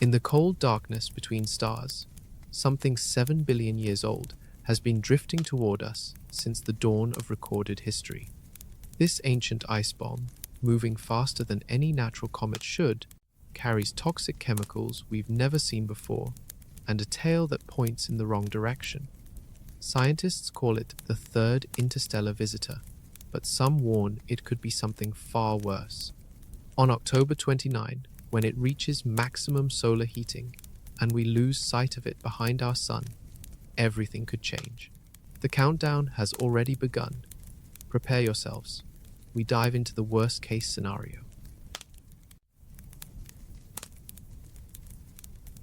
In the cold darkness between stars, something 7 billion years old has been drifting toward us since the dawn of recorded history. This ancient ice bomb, moving faster than any natural comet should, carries toxic chemicals we've never seen before and a tail that points in the wrong direction. Scientists call it the third interstellar visitor, but some warn it could be something far worse. On October 29, when it reaches maximum solar heating and we lose sight of it behind our sun, everything could change. The countdown has already begun. Prepare yourselves. We dive into the worst-case scenario.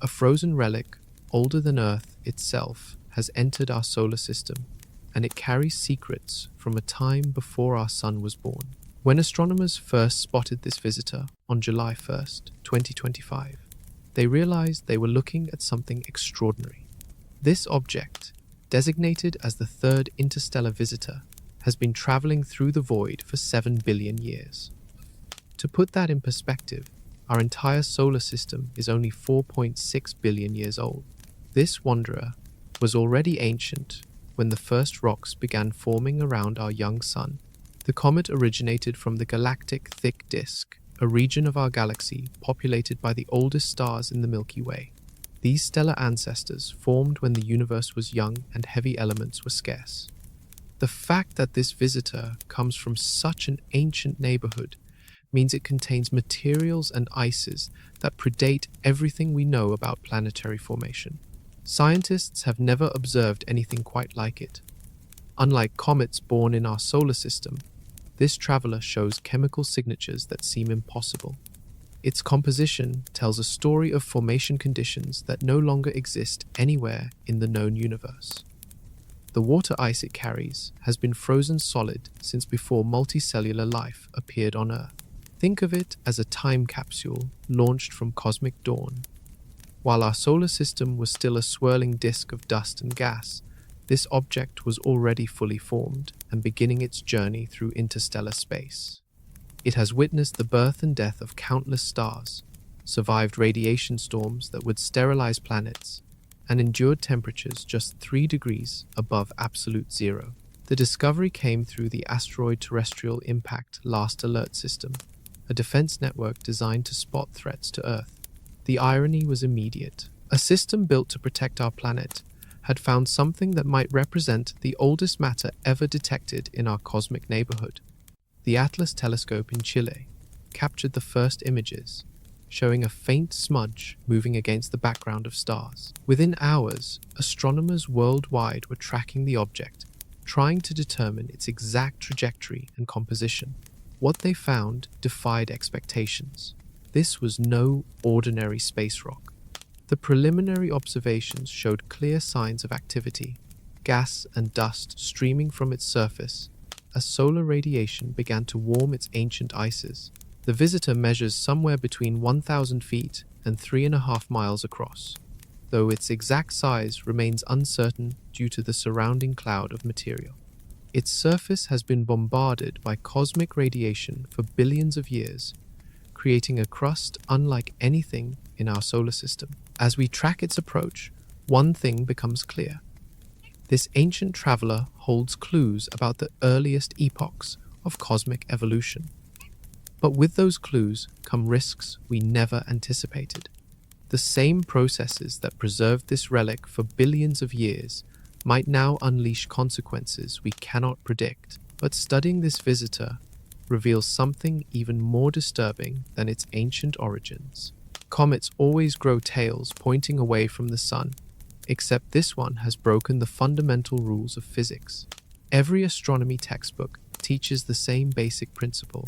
A frozen relic, older than Earth itself, has entered our solar system, and it carries secrets from a time before our sun was born. When astronomers first spotted this visitor on July 1st, 2025, they realized they were looking at something extraordinary. This object, designated as the third interstellar visitor, has been traveling through the void for 7 billion years. To put that in perspective, our entire solar system is only 4.6 billion years old. This wanderer was already ancient when the first rocks began forming around our young sun. The comet originated from the galactic thick disk, a region of our galaxy populated by the oldest stars in the Milky Way. These stellar ancestors formed when the universe was young and heavy elements were scarce. The fact that this visitor comes from such an ancient neighborhood means it contains materials and ices that predate everything we know about planetary formation. Scientists have never observed anything quite like it. Unlike comets born in our solar system, this traveler shows chemical signatures that seem impossible. Its composition tells a story of formation conditions that no longer exist anywhere in the known universe. The water ice it carries has been frozen solid since before multicellular life appeared on Earth. Think of it as a time capsule launched from cosmic dawn. While our solar system was still a swirling disk of dust and gas, this object was already fully formed and beginning its journey through interstellar space. It has witnessed the birth and death of countless stars, survived radiation storms that would sterilize planets, and endured temperatures just 3 degrees above absolute zero. The discovery came through the Asteroid Terrestrial Impact Last Alert System, a defense network designed to spot threats to Earth. The irony was immediate. A system built to protect our planet had found something that might represent the oldest matter ever detected in our cosmic neighborhood. The ATLAS telescope in Chile captured the first images, showing a faint smudge moving against the background of stars. Within hours, astronomers worldwide were tracking the object, trying to determine its exact trajectory and composition. What they found defied expectations. This was no ordinary space rock. The preliminary observations showed clear signs of activity, gas and dust streaming from its surface as solar radiation began to warm its ancient ices. The visitor measures somewhere between 1,000 feet and 3.5 miles across, though its exact size remains uncertain due to the surrounding cloud of material. Its surface has been bombarded by cosmic radiation for billions of years, creating a crust unlike anything in our solar system. As we track its approach, one thing becomes clear. This ancient traveler holds clues about the earliest epochs of cosmic evolution. But with those clues come risks we never anticipated. The same processes that preserved this relic for billions of years might now unleash consequences we cannot predict. But studying this visitor reveals something even more disturbing than its ancient origins. Comets always grow tails pointing away from the sun, except this one has broken the fundamental rules of physics. Every astronomy textbook teaches the same basic principle.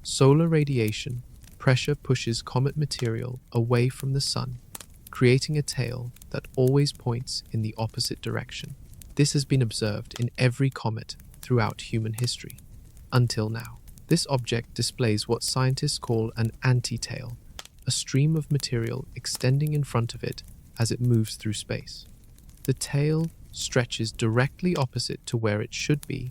Solar radiation pressure pushes comet material away from the sun, creating a tail that always points in the opposite direction. This has been observed in every comet throughout human history, until now. This object displays what scientists call an anti-tail, a stream of material extending in front of it as it moves through space. The tail stretches directly opposite to where it should be,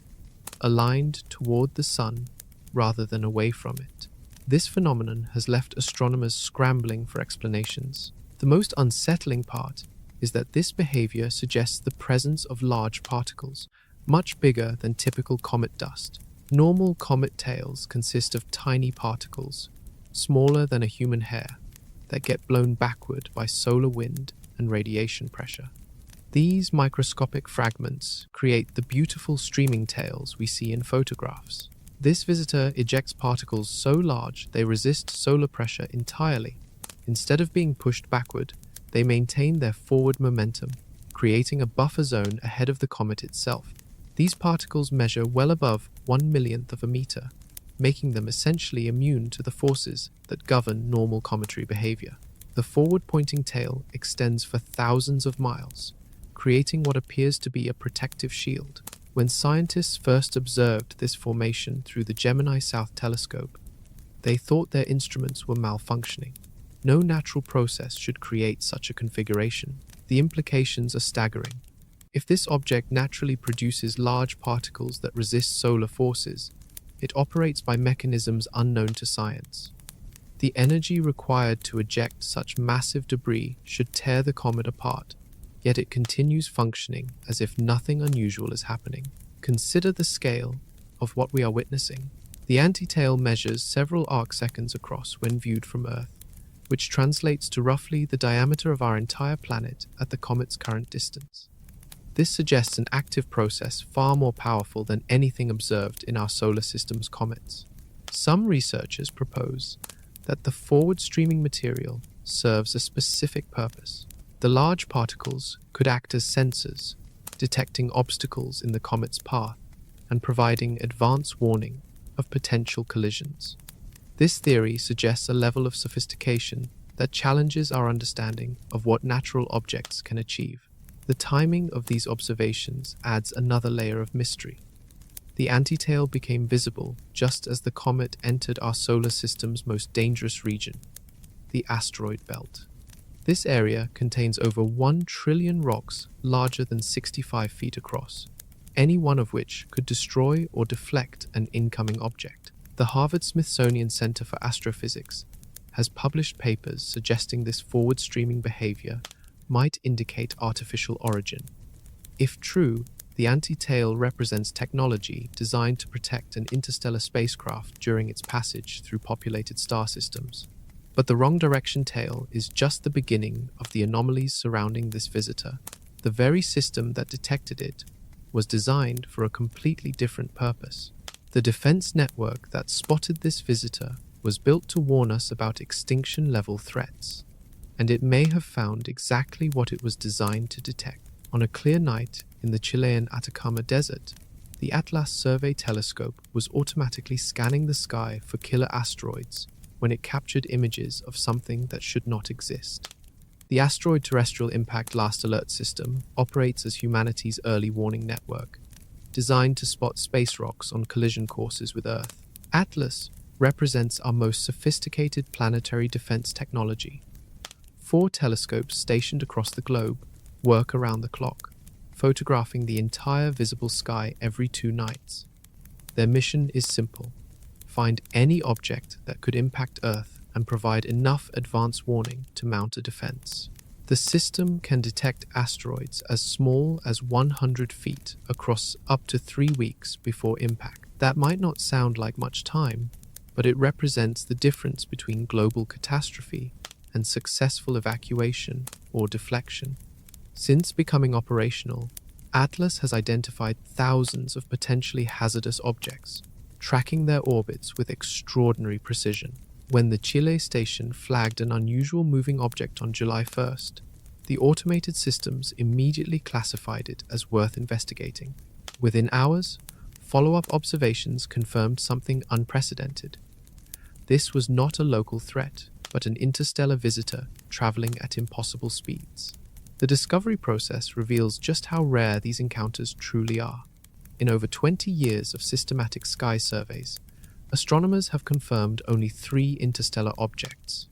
aligned toward the sun rather than away from it. This phenomenon has left astronomers scrambling for explanations. The most unsettling part is that this behavior suggests the presence of large particles, much bigger than typical comet dust. Normal comet tails consist of tiny particles, smaller than a human hair, that get blown backward by solar wind and radiation pressure. These microscopic fragments create the beautiful streaming tails we see in photographs. This visitor ejects particles so large they resist solar pressure entirely. Instead of being pushed backward, they maintain their forward momentum, creating a buffer zone ahead of the comet itself. These particles measure well above 1/1,000,000th of a meter, making them essentially immune to the forces that govern normal cometary behavior. The forward-pointing tail extends for thousands of miles, creating what appears to be a protective shield. When scientists first observed this formation through the Gemini South telescope, they thought their instruments were malfunctioning. No natural process should create such a configuration. The implications are staggering. If this object naturally produces large particles that resist solar forces, it operates by mechanisms unknown to science. The energy required to eject such massive debris should tear the comet apart, yet it continues functioning as if nothing unusual is happening. Consider the scale of what we are witnessing. The antitail measures several arcseconds across when viewed from Earth, which translates to roughly the diameter of our entire planet at the comet's current distance. This suggests an active process far more powerful than anything observed in our solar system's comets. Some researchers propose that the forward-streaming material serves a specific purpose. The large particles could act as sensors, detecting obstacles in the comet's path and providing advance warning of potential collisions. This theory suggests a level of sophistication that challenges our understanding of what natural objects can achieve. The timing of these observations adds another layer of mystery. The antitail became visible just as the comet entered our solar system's most dangerous region, the asteroid belt. This area contains over 1 trillion rocks larger than 65 feet across, any one of which could destroy or deflect an incoming object. The Harvard-Smithsonian Center for Astrophysics has published papers suggesting this forward-streaming behavior might indicate artificial origin. If true, the antitail represents technology designed to protect an interstellar spacecraft during its passage through populated star systems. But the wrong direction tail is just the beginning of the anomalies surrounding this visitor. The very system that detected it was designed for a completely different purpose. The defense network that spotted this visitor was built to warn us about extinction-level threats, and it may have found exactly what it was designed to detect. On a clear night in the Chilean Atacama Desert, the ATLAS survey telescope was automatically scanning the sky for killer asteroids when it captured images of something that should not exist. The Asteroid Terrestrial Impact Last Alert System operates as humanity's early warning network, designed to spot space rocks on collision courses with Earth. ATLAS represents our most sophisticated planetary defense technology. 4 telescopes stationed across the globe work around the clock, photographing the entire visible sky every 2 nights. Their mission is simple: find any object that could impact Earth and provide enough advance warning to mount a defense. The system can detect asteroids as small as 100 feet across up to 3 weeks before impact. That might not sound like much time, but it represents the difference between global catastrophe and successful evacuation or deflection. Since becoming operational, ATLAS has identified thousands of potentially hazardous objects, tracking their orbits with extraordinary precision. When the Chile station flagged an unusual moving object on July 1st, the automated systems immediately classified it as worth investigating. Within hours, follow-up observations confirmed something unprecedented. This was not a local threat, but an interstellar visitor traveling at impossible speeds. The discovery process reveals just how rare these encounters truly are. In over 20 years of systematic sky surveys, astronomers have confirmed only 3 interstellar objects.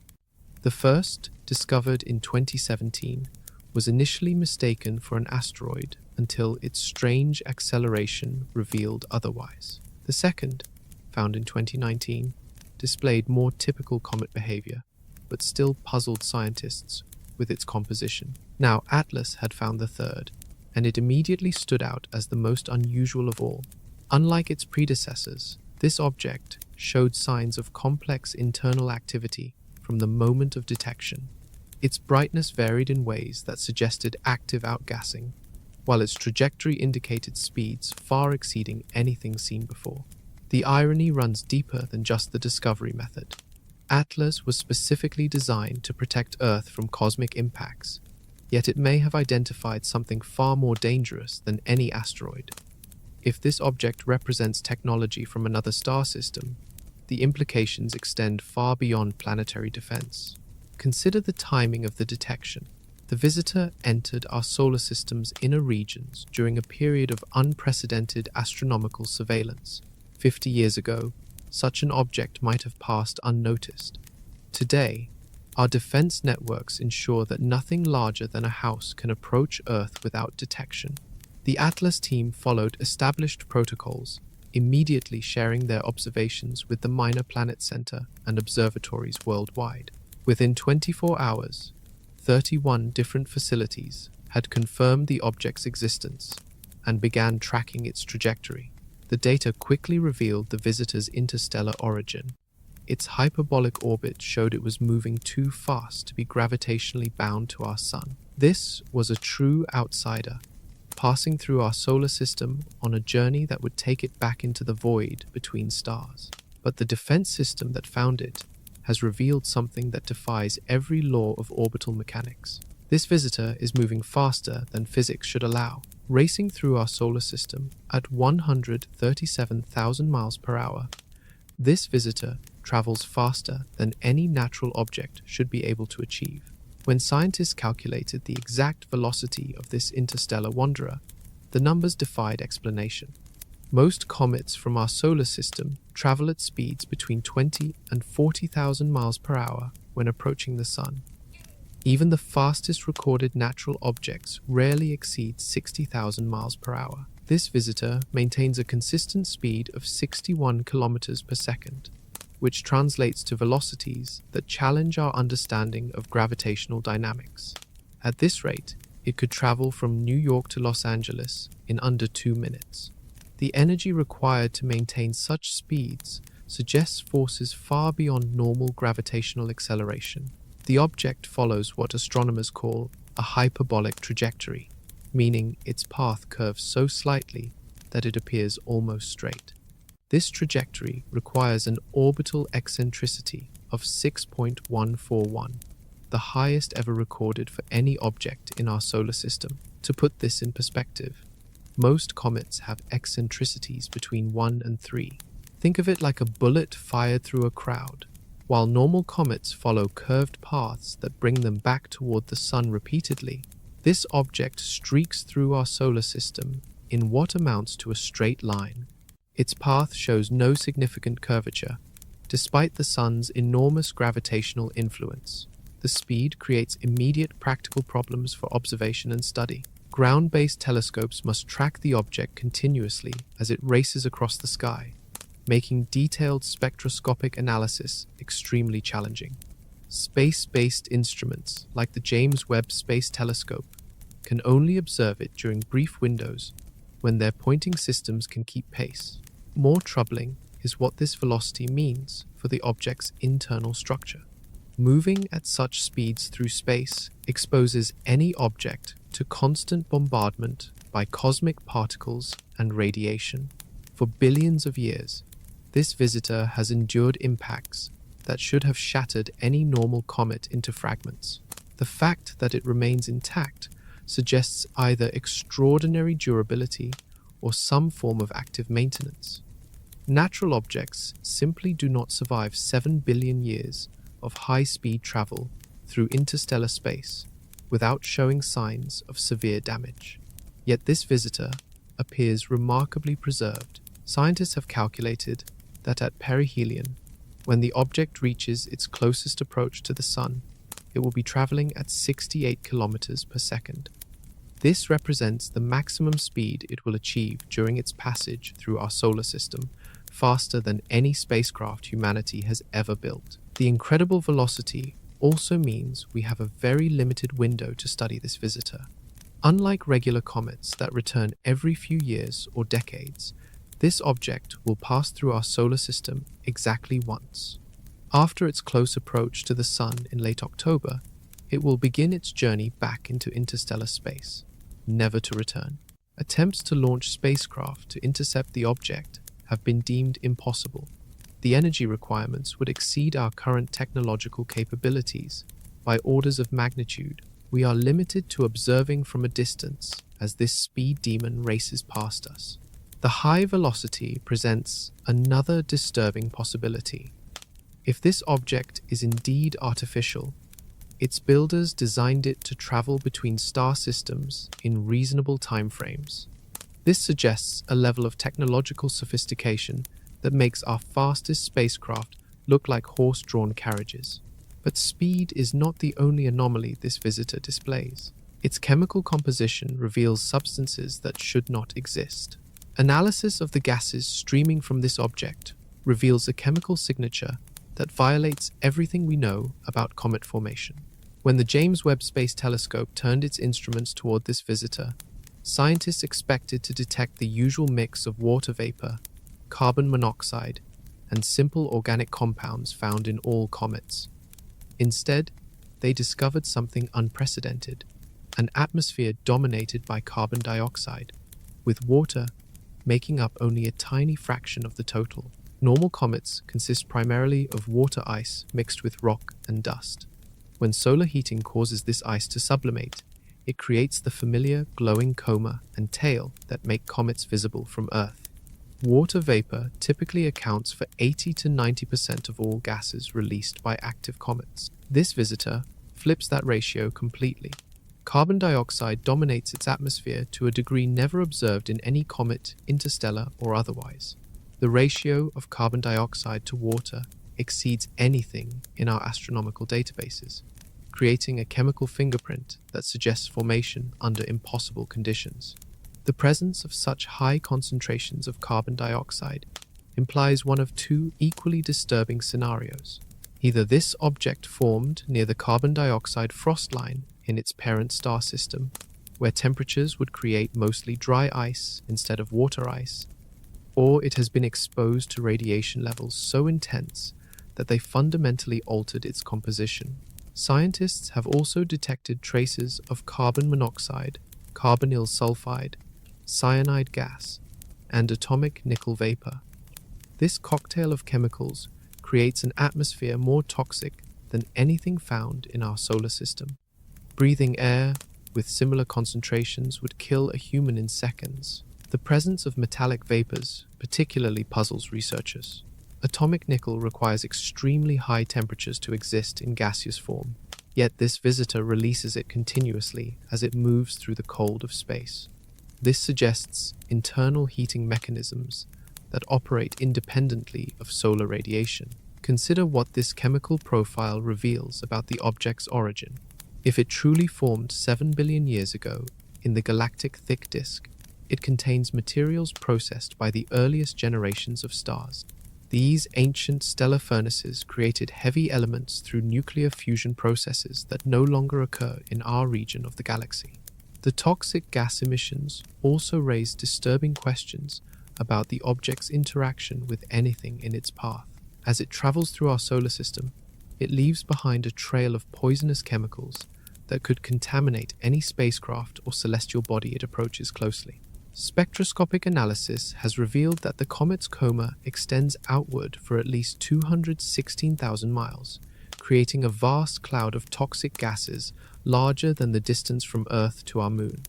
The first, discovered in 2017, was initially mistaken for an asteroid until its strange acceleration revealed otherwise. The second, found in 2019, displayed more typical comet behavior, but still puzzled scientists with its composition. Now, Atlas had found the third, and it immediately stood out as the most unusual of all. Unlike its predecessors, this object showed signs of complex internal activity from the moment of detection. Its brightness varied in ways that suggested active outgassing, while its trajectory indicated speeds far exceeding anything seen before. The irony runs deeper than just the discovery method. Atlas was specifically designed to protect Earth from cosmic impacts, yet it may have identified something far more dangerous than any asteroid. If this object represents technology from another star system, the implications extend far beyond planetary defense. Consider the timing of the detection. The visitor entered our solar system's inner regions during a period of unprecedented astronomical surveillance. 50 years ago, such an object might have passed unnoticed. Today, our defense networks ensure that nothing larger than a house can approach Earth without detection. The Atlas team followed established protocols, immediately sharing their observations with the Minor Planet Center and observatories worldwide. Within 24 hours, 31 different facilities had confirmed the object's existence and began tracking its trajectory. The data quickly revealed the visitor's interstellar origin. Its hyperbolic orbit showed it was moving too fast to be gravitationally bound to our sun. This was a true outsider, passing through our solar system on a journey that would take it back into the void between stars. But the defense system that found it has revealed something that defies every law of orbital mechanics. This visitor is moving faster than physics should allow, racing through our solar system at 137,000 miles per hour. This visitor travels faster than any natural object should be able to achieve. When scientists calculated the exact velocity of this interstellar wanderer, the numbers defied explanation. Most comets from our solar system travel at speeds between 20 and 40,000 miles per hour when approaching the sun. Even the fastest recorded natural objects rarely exceed 60,000 miles per hour. This visitor maintains a consistent speed of 61 kilometers per second, which translates to velocities that challenge our understanding of gravitational dynamics. At this rate, it could travel from New York to Los Angeles in under 2 minutes. The energy required to maintain such speeds suggests forces far beyond normal gravitational acceleration. The object follows what astronomers call a hyperbolic trajectory, meaning its path curves so slightly that it appears almost straight. This trajectory requires an orbital eccentricity of 6.141, the highest ever recorded for any object in our solar system. To put this in perspective, most comets have eccentricities between 1 and 3. Think of it like a bullet fired through a crowd. While normal comets follow curved paths that bring them back toward the sun repeatedly, this object streaks through our solar system in what amounts to a straight line. Its path shows no significant curvature, despite the sun's enormous gravitational influence. The speed creates immediate practical problems for observation and study. Ground-based telescopes must track the object continuously as it races across the sky, making detailed spectroscopic analysis extremely challenging. Space-based instruments, like the James Webb Space Telescope, can only observe it during brief windows when their pointing systems can keep pace. More troubling is what this velocity means for the object's internal structure. Moving at such speeds through space exposes any object to constant bombardment by cosmic particles and radiation. For billions of years, this visitor has endured impacts that should have shattered any normal comet into fragments. The fact that it remains intact suggests either extraordinary durability or some form of active maintenance. Natural objects simply do not survive 7 billion years of high-speed travel through interstellar space without showing signs of severe damage. Yet this visitor appears remarkably preserved. Scientists have calculated that at perihelion, when the object reaches its closest approach to the sun, it will be traveling at 68 kilometers per second. This represents the maximum speed it will achieve during its passage through our solar system, faster than any spacecraft humanity has ever built. The incredible velocity also means we have a very limited window to study this visitor. Unlike regular comets that return every few years or decades, this object will pass through our solar system exactly once. After its close approach to the Sun in late October, it will begin its journey back into interstellar space, never to return. Attempts to launch spacecraft to intercept the object have been deemed impossible. The energy requirements would exceed our current technological capabilities by orders of magnitude. We are limited to observing from a distance as this speed demon races past us. The high velocity presents another disturbing possibility. If this object is indeed artificial, its builders designed it to travel between star systems in reasonable timeframes. This suggests a level of technological sophistication that makes our fastest spacecraft look like horse-drawn carriages. But speed is not the only anomaly this visitor displays. Its chemical composition reveals substances that should not exist. Analysis of the gases streaming from this object reveals a chemical signature that violates everything we know about comet formation. When the James Webb Space Telescope turned its instruments toward this visitor, scientists expected to detect the usual mix of water vapor, carbon monoxide, and simple organic compounds found in all comets. Instead, they discovered something unprecedented, an atmosphere dominated by carbon dioxide, with water making up only a tiny fraction of the total. Normal comets consist primarily of water ice mixed with rock and dust. When solar heating causes this ice to sublimate, it creates the familiar glowing coma and tail that make comets visible from Earth. Water vapor typically accounts for 80 to 90% of all gases released by active comets. This visitor flips that ratio completely. Carbon dioxide dominates its atmosphere to a degree never observed in any comet, interstellar or otherwise. The ratio of carbon dioxide to water exceeds anything in our astronomical databases, creating a chemical fingerprint that suggests formation under impossible conditions. The presence of such high concentrations of carbon dioxide implies one of two equally disturbing scenarios. Either this object formed near the carbon dioxide frost line in its parent star system, where temperatures would create mostly dry ice instead of water ice, or it has been exposed to radiation levels so intense that they fundamentally altered its composition. Scientists have also detected traces of carbon monoxide, carbonyl sulfide, cyanide gas, and atomic nickel vapor. This cocktail of chemicals creates an atmosphere more toxic than anything found in our solar system. Breathing air with similar concentrations would kill a human in seconds. The presence of metallic vapors particularly puzzles researchers. Atomic nickel requires extremely high temperatures to exist in gaseous form, yet this visitor releases it continuously as it moves through the cold of space. This suggests internal heating mechanisms that operate independently of solar radiation. Consider what this chemical profile reveals about the object's origin. If it truly formed 7 billion years ago in the galactic thick disk, it contains materials processed by the earliest generations of stars. These ancient stellar furnaces created heavy elements through nuclear fusion processes that no longer occur in our region of the galaxy. The toxic gas emissions also raise disturbing questions about the object's interaction with anything in its path. As it travels through our solar system, it leaves behind a trail of poisonous chemicals that could contaminate any spacecraft or celestial body it approaches closely. Spectroscopic analysis has revealed that the comet's coma extends outward for at least 216,000 miles, creating a vast cloud of toxic gases larger than the distance from Earth to our moon.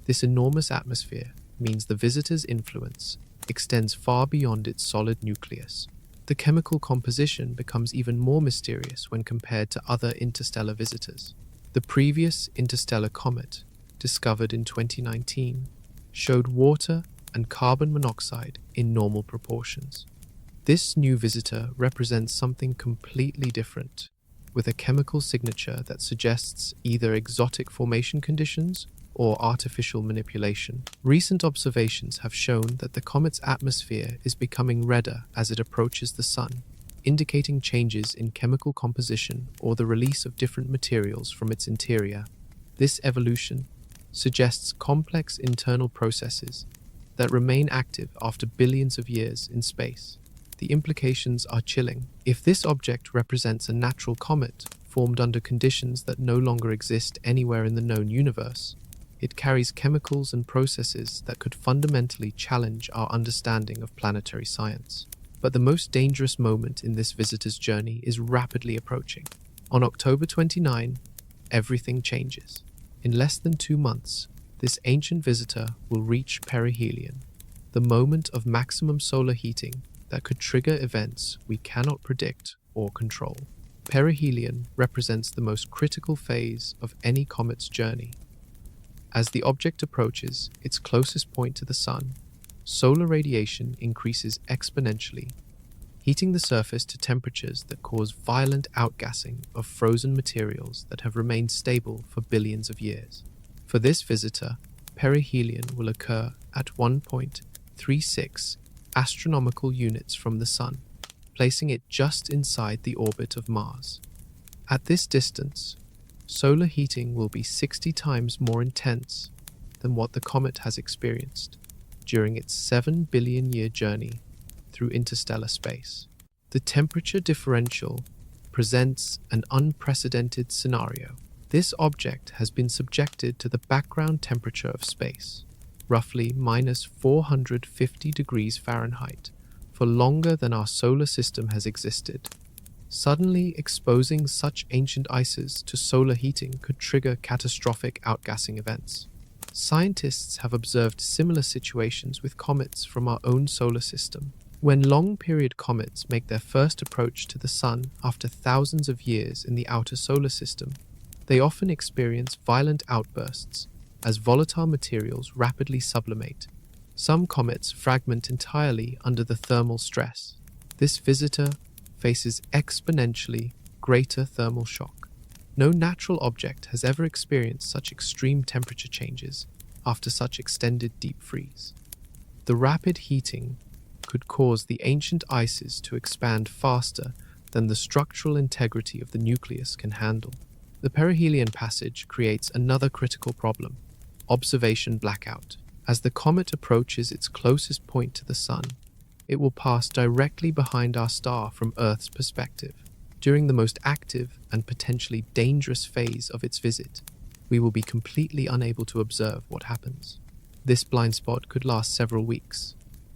This enormous atmosphere means the visitor's influence extends far beyond its solid nucleus. The chemical composition becomes even more mysterious when compared to other interstellar visitors. The previous interstellar comet, discovered in 2019, showed water and carbon monoxide in normal proportions. This new visitor represents something completely different, with a chemical signature that suggests either exotic formation conditions or artificial manipulation. Recent observations have shown that the comet's atmosphere is becoming redder as it approaches the Sun, indicating changes in chemical composition or the release of different materials from its interior. This evolution suggests complex internal processes that remain active after billions of years in space. The implications are chilling. If this object represents a natural comet formed under conditions that no longer exist anywhere in the known universe, it carries chemicals and processes that could fundamentally challenge our understanding of planetary science. But the most dangerous moment in this visitor's journey is rapidly approaching. On October 29, everything changes. In less than 2 months, this ancient visitor will reach perihelion, the moment of maximum solar heating that could trigger events we cannot predict or control. Perihelion represents the most critical phase of any comet's journey. As the object approaches its closest point to the Sun, solar radiation increases exponentially, heating the surface to temperatures that cause violent outgassing of frozen materials that have remained stable for billions of years. For this visitor, perihelion will occur at 1.36 astronomical units from the Sun, placing it just inside the orbit of Mars. At this distance, solar heating will be 60 times more intense than what the comet has experienced during its 7 billion year journey through interstellar space. The temperature differential presents an unprecedented scenario. This object has been subjected to the background temperature of space, roughly minus 450 degrees Fahrenheit, for longer than our solar system has existed. Suddenly exposing such ancient ices to solar heating could trigger catastrophic outgassing events. Scientists have observed similar situations with comets from our own solar system. When long-period comets make their first approach to the Sun after thousands of years in the outer solar system, they often experience violent outbursts as volatile materials rapidly sublimate. Some comets fragment entirely under the thermal stress. This visitor faces exponentially greater thermal shock. No natural object has ever experienced such extreme temperature changes after such extended deep freeze. The rapid heating could cause the ancient ices to expand faster than the structural integrity of the nucleus can handle. The perihelion passage creates another critical problem: observation blackout. As the comet approaches its closest point to the Sun, it will pass directly behind our star from Earth's perspective. During the most active and potentially dangerous phase of its visit, we will be completely unable to observe what happens. This blind spot could last several weeks,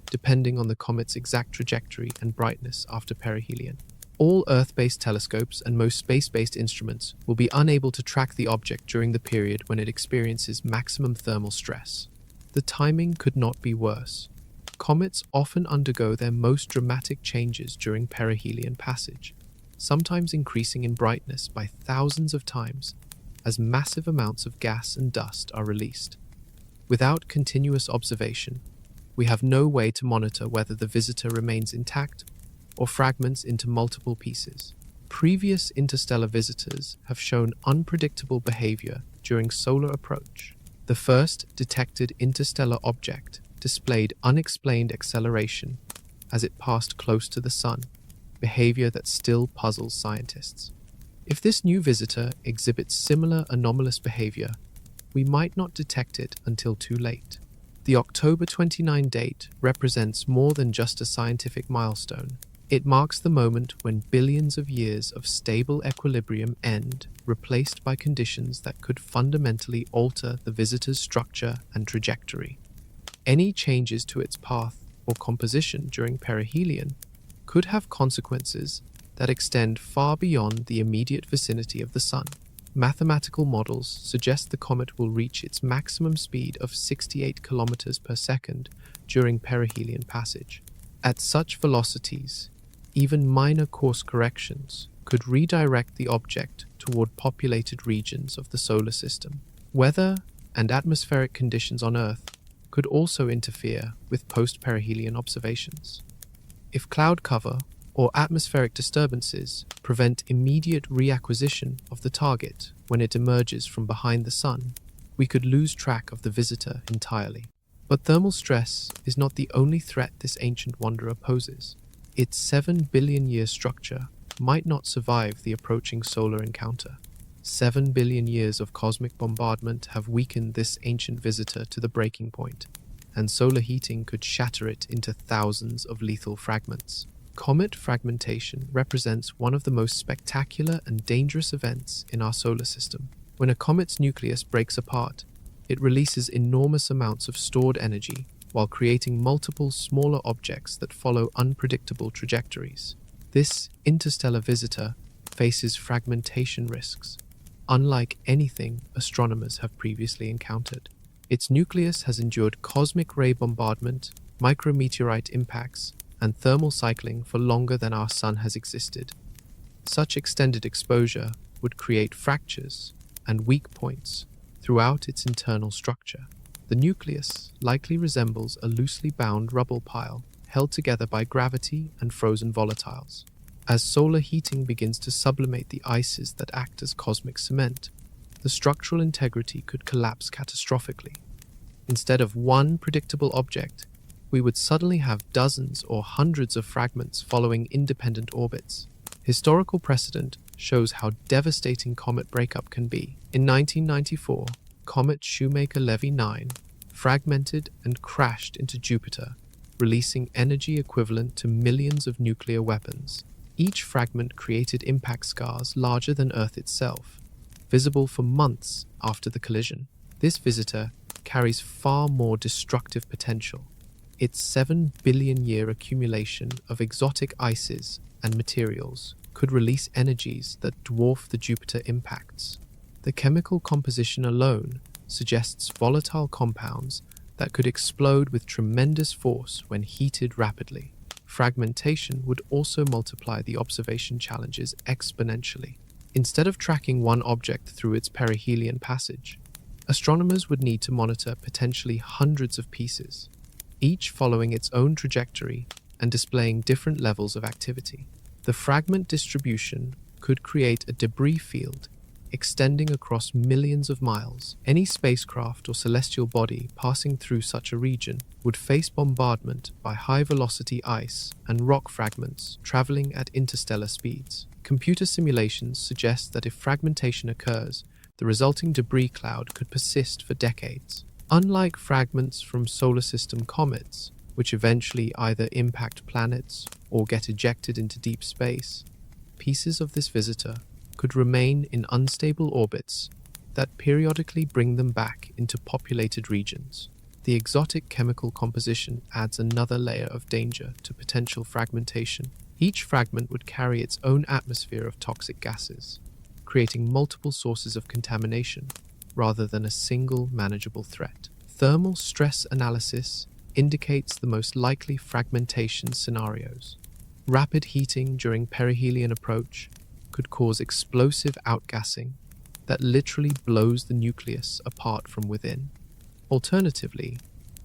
depending on the comet's exact trajectory and brightness after perihelion. All Earth-based telescopes and most space-based instruments will be unable to track the object during the period when it experiences maximum thermal stress. The timing could not be worse. Comets often undergo their most dramatic changes during perihelion passage, sometimes increasing in brightness by thousands of times as massive amounts of gas and dust are released. Without continuous observation, we have no way to monitor whether the visitor remains intact or fragments into multiple pieces. Previous interstellar visitors have shown unpredictable behavior during solar approach. The first detected interstellar object displayed unexplained acceleration as it passed close to the Sun, behavior that still puzzles scientists. If this new visitor exhibits similar anomalous behavior, we might not detect it until too late. The October 29 date represents more than just a scientific milestone. It marks the moment when billions of years of stable equilibrium end, replaced by conditions that could fundamentally alter the visitor's structure and trajectory. Any changes to its path or composition during perihelion could have consequences that extend far beyond the immediate vicinity of the Sun. Mathematical models suggest the comet will reach its maximum speed of 68 kilometers per second during perihelion passage. At such velocities, even minor course corrections could redirect the object toward populated regions of the solar system. Weather and atmospheric conditions on Earth could also interfere with post-perihelion observations. If cloud cover or atmospheric disturbances prevent immediate reacquisition of the target when it emerges from behind the Sun, we could lose track of the visitor entirely. But thermal stress is not the only threat this ancient wanderer poses. Its 7 billion year structure might not survive the approaching solar encounter. 7 billion years of cosmic bombardment have weakened this ancient visitor to the breaking point, and solar heating could shatter it into thousands of lethal fragments. Comet fragmentation represents one of the most spectacular and dangerous events in our solar system. When a comet's nucleus breaks apart, it releases enormous amounts of stored energy while creating multiple smaller objects that follow unpredictable trajectories. This interstellar visitor faces fragmentation risks, unlike anything astronomers have previously encountered. Its nucleus has endured cosmic ray bombardment, micrometeorite impacts, and thermal cycling for longer than our Sun has existed. Such extended exposure would create fractures and weak points throughout its internal structure. The nucleus likely resembles a loosely bound rubble pile held together by gravity and frozen volatiles. As solar heating begins to sublimate the ices that act as cosmic cement, the structural integrity could collapse catastrophically. Instead of one predictable object, we would suddenly have dozens or hundreds of fragments following independent orbits. Historical precedent shows how devastating comet breakup can be. In 1994, comet Shoemaker-Levy 9 fragmented and crashed into Jupiter, releasing energy equivalent to millions of nuclear weapons. Each fragment created impact scars larger than Earth itself, visible for months after the collision. This visitor carries far more destructive potential. Its 7 billion year accumulation of exotic ices and materials could release energies that dwarf the Jupiter impacts. The chemical composition alone suggests volatile compounds that could explode with tremendous force when heated rapidly. Fragmentation would also multiply the observation challenges exponentially. Instead of tracking one object through its perihelion passage, astronomers would need to monitor potentially hundreds of pieces, each following its own trajectory and displaying different levels of activity. The fragment distribution could create a debris field extending across millions of miles. Any spacecraft or celestial body passing through such a region would face bombardment by high-velocity ice and rock fragments traveling at interstellar speeds. Computer simulations suggest that if fragmentation occurs, the resulting debris cloud could persist for decades. Unlike fragments from solar system comets, which eventually either impact planets or get ejected into deep space, pieces of this visitor could remain in unstable orbits that periodically bring them back into populated regions. The exotic chemical composition adds another layer of danger to potential fragmentation. Each fragment would carry its own atmosphere of toxic gases, creating multiple sources of contamination rather than a single manageable threat. Thermal stress analysis indicates the most likely fragmentation scenarios. Rapid heating during perihelion approach could cause explosive outgassing that literally blows the nucleus apart from within. Alternatively,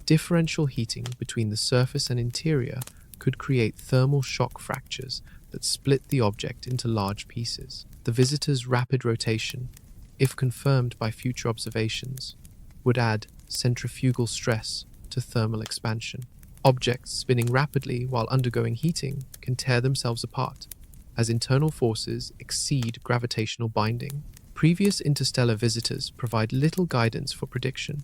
differential heating between the surface and interior could create thermal shock fractures that split the object into large pieces. The visitor's rapid rotation, if confirmed by future observations, would add centrifugal stress to thermal expansion. Objects spinning rapidly while undergoing heating can tear themselves apart, as internal forces exceed gravitational binding. Previous interstellar visitors provide little guidance for prediction.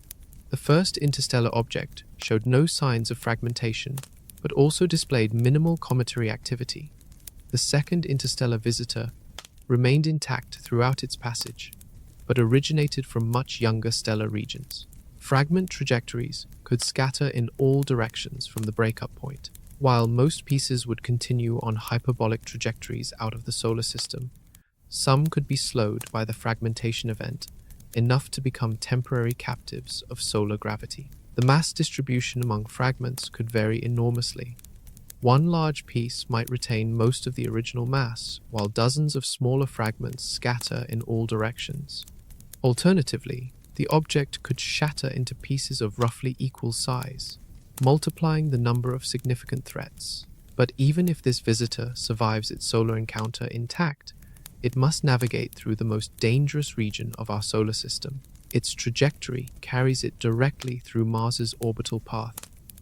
The first interstellar object showed no signs of fragmentation, but also displayed minimal cometary activity. The second interstellar visitor remained intact throughout its passage, but originated from much younger stellar regions. Fragment trajectories could scatter in all directions from the breakup point. While most pieces would continue on hyperbolic trajectories out of the solar system, some could be slowed by the fragmentation event, enough to become temporary captives of solar gravity. The mass distribution among fragments could vary enormously. One large piece might retain most of the original mass, while dozens of smaller fragments scatter in all directions. Alternatively, the object could shatter into pieces of roughly equal size, multiplying the number of significant threats. But even if this visitor survives its solar encounter intact, it must navigate through the most dangerous region of our solar system. Its trajectory carries it directly through Mars's orbital path,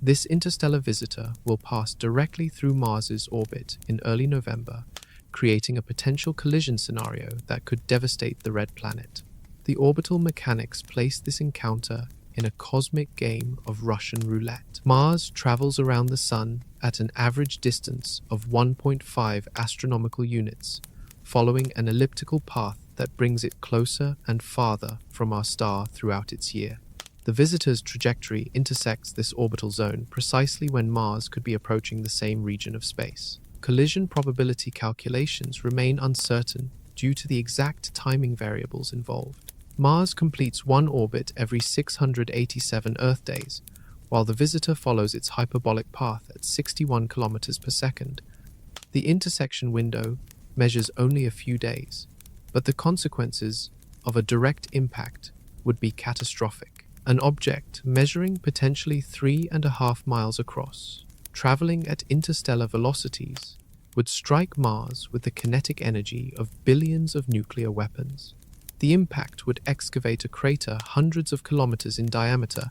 This interstellar visitor will pass directly through Mars's orbit in early November, creating a potential collision scenario that could devastate the red planet. The orbital mechanics place this encounter in a cosmic game of Russian roulette. Mars travels around the Sun at an average distance of 1.5 astronomical units, following an elliptical path that brings it closer and farther from our star throughout its year. The visitor's trajectory intersects this orbital zone precisely when Mars could be approaching the same region of space. Collision probability calculations remain uncertain due to the exact timing variables involved. Mars completes one orbit every 687 Earth days, while the visitor follows its hyperbolic path at 61 kilometers per second. The intersection window measures only a few days, but the consequences of a direct impact would be catastrophic. An object measuring potentially 3.5 miles across, traveling at interstellar velocities, would strike Mars with the kinetic energy of billions of nuclear weapons. The impact would excavate a crater hundreds of kilometers in diameter,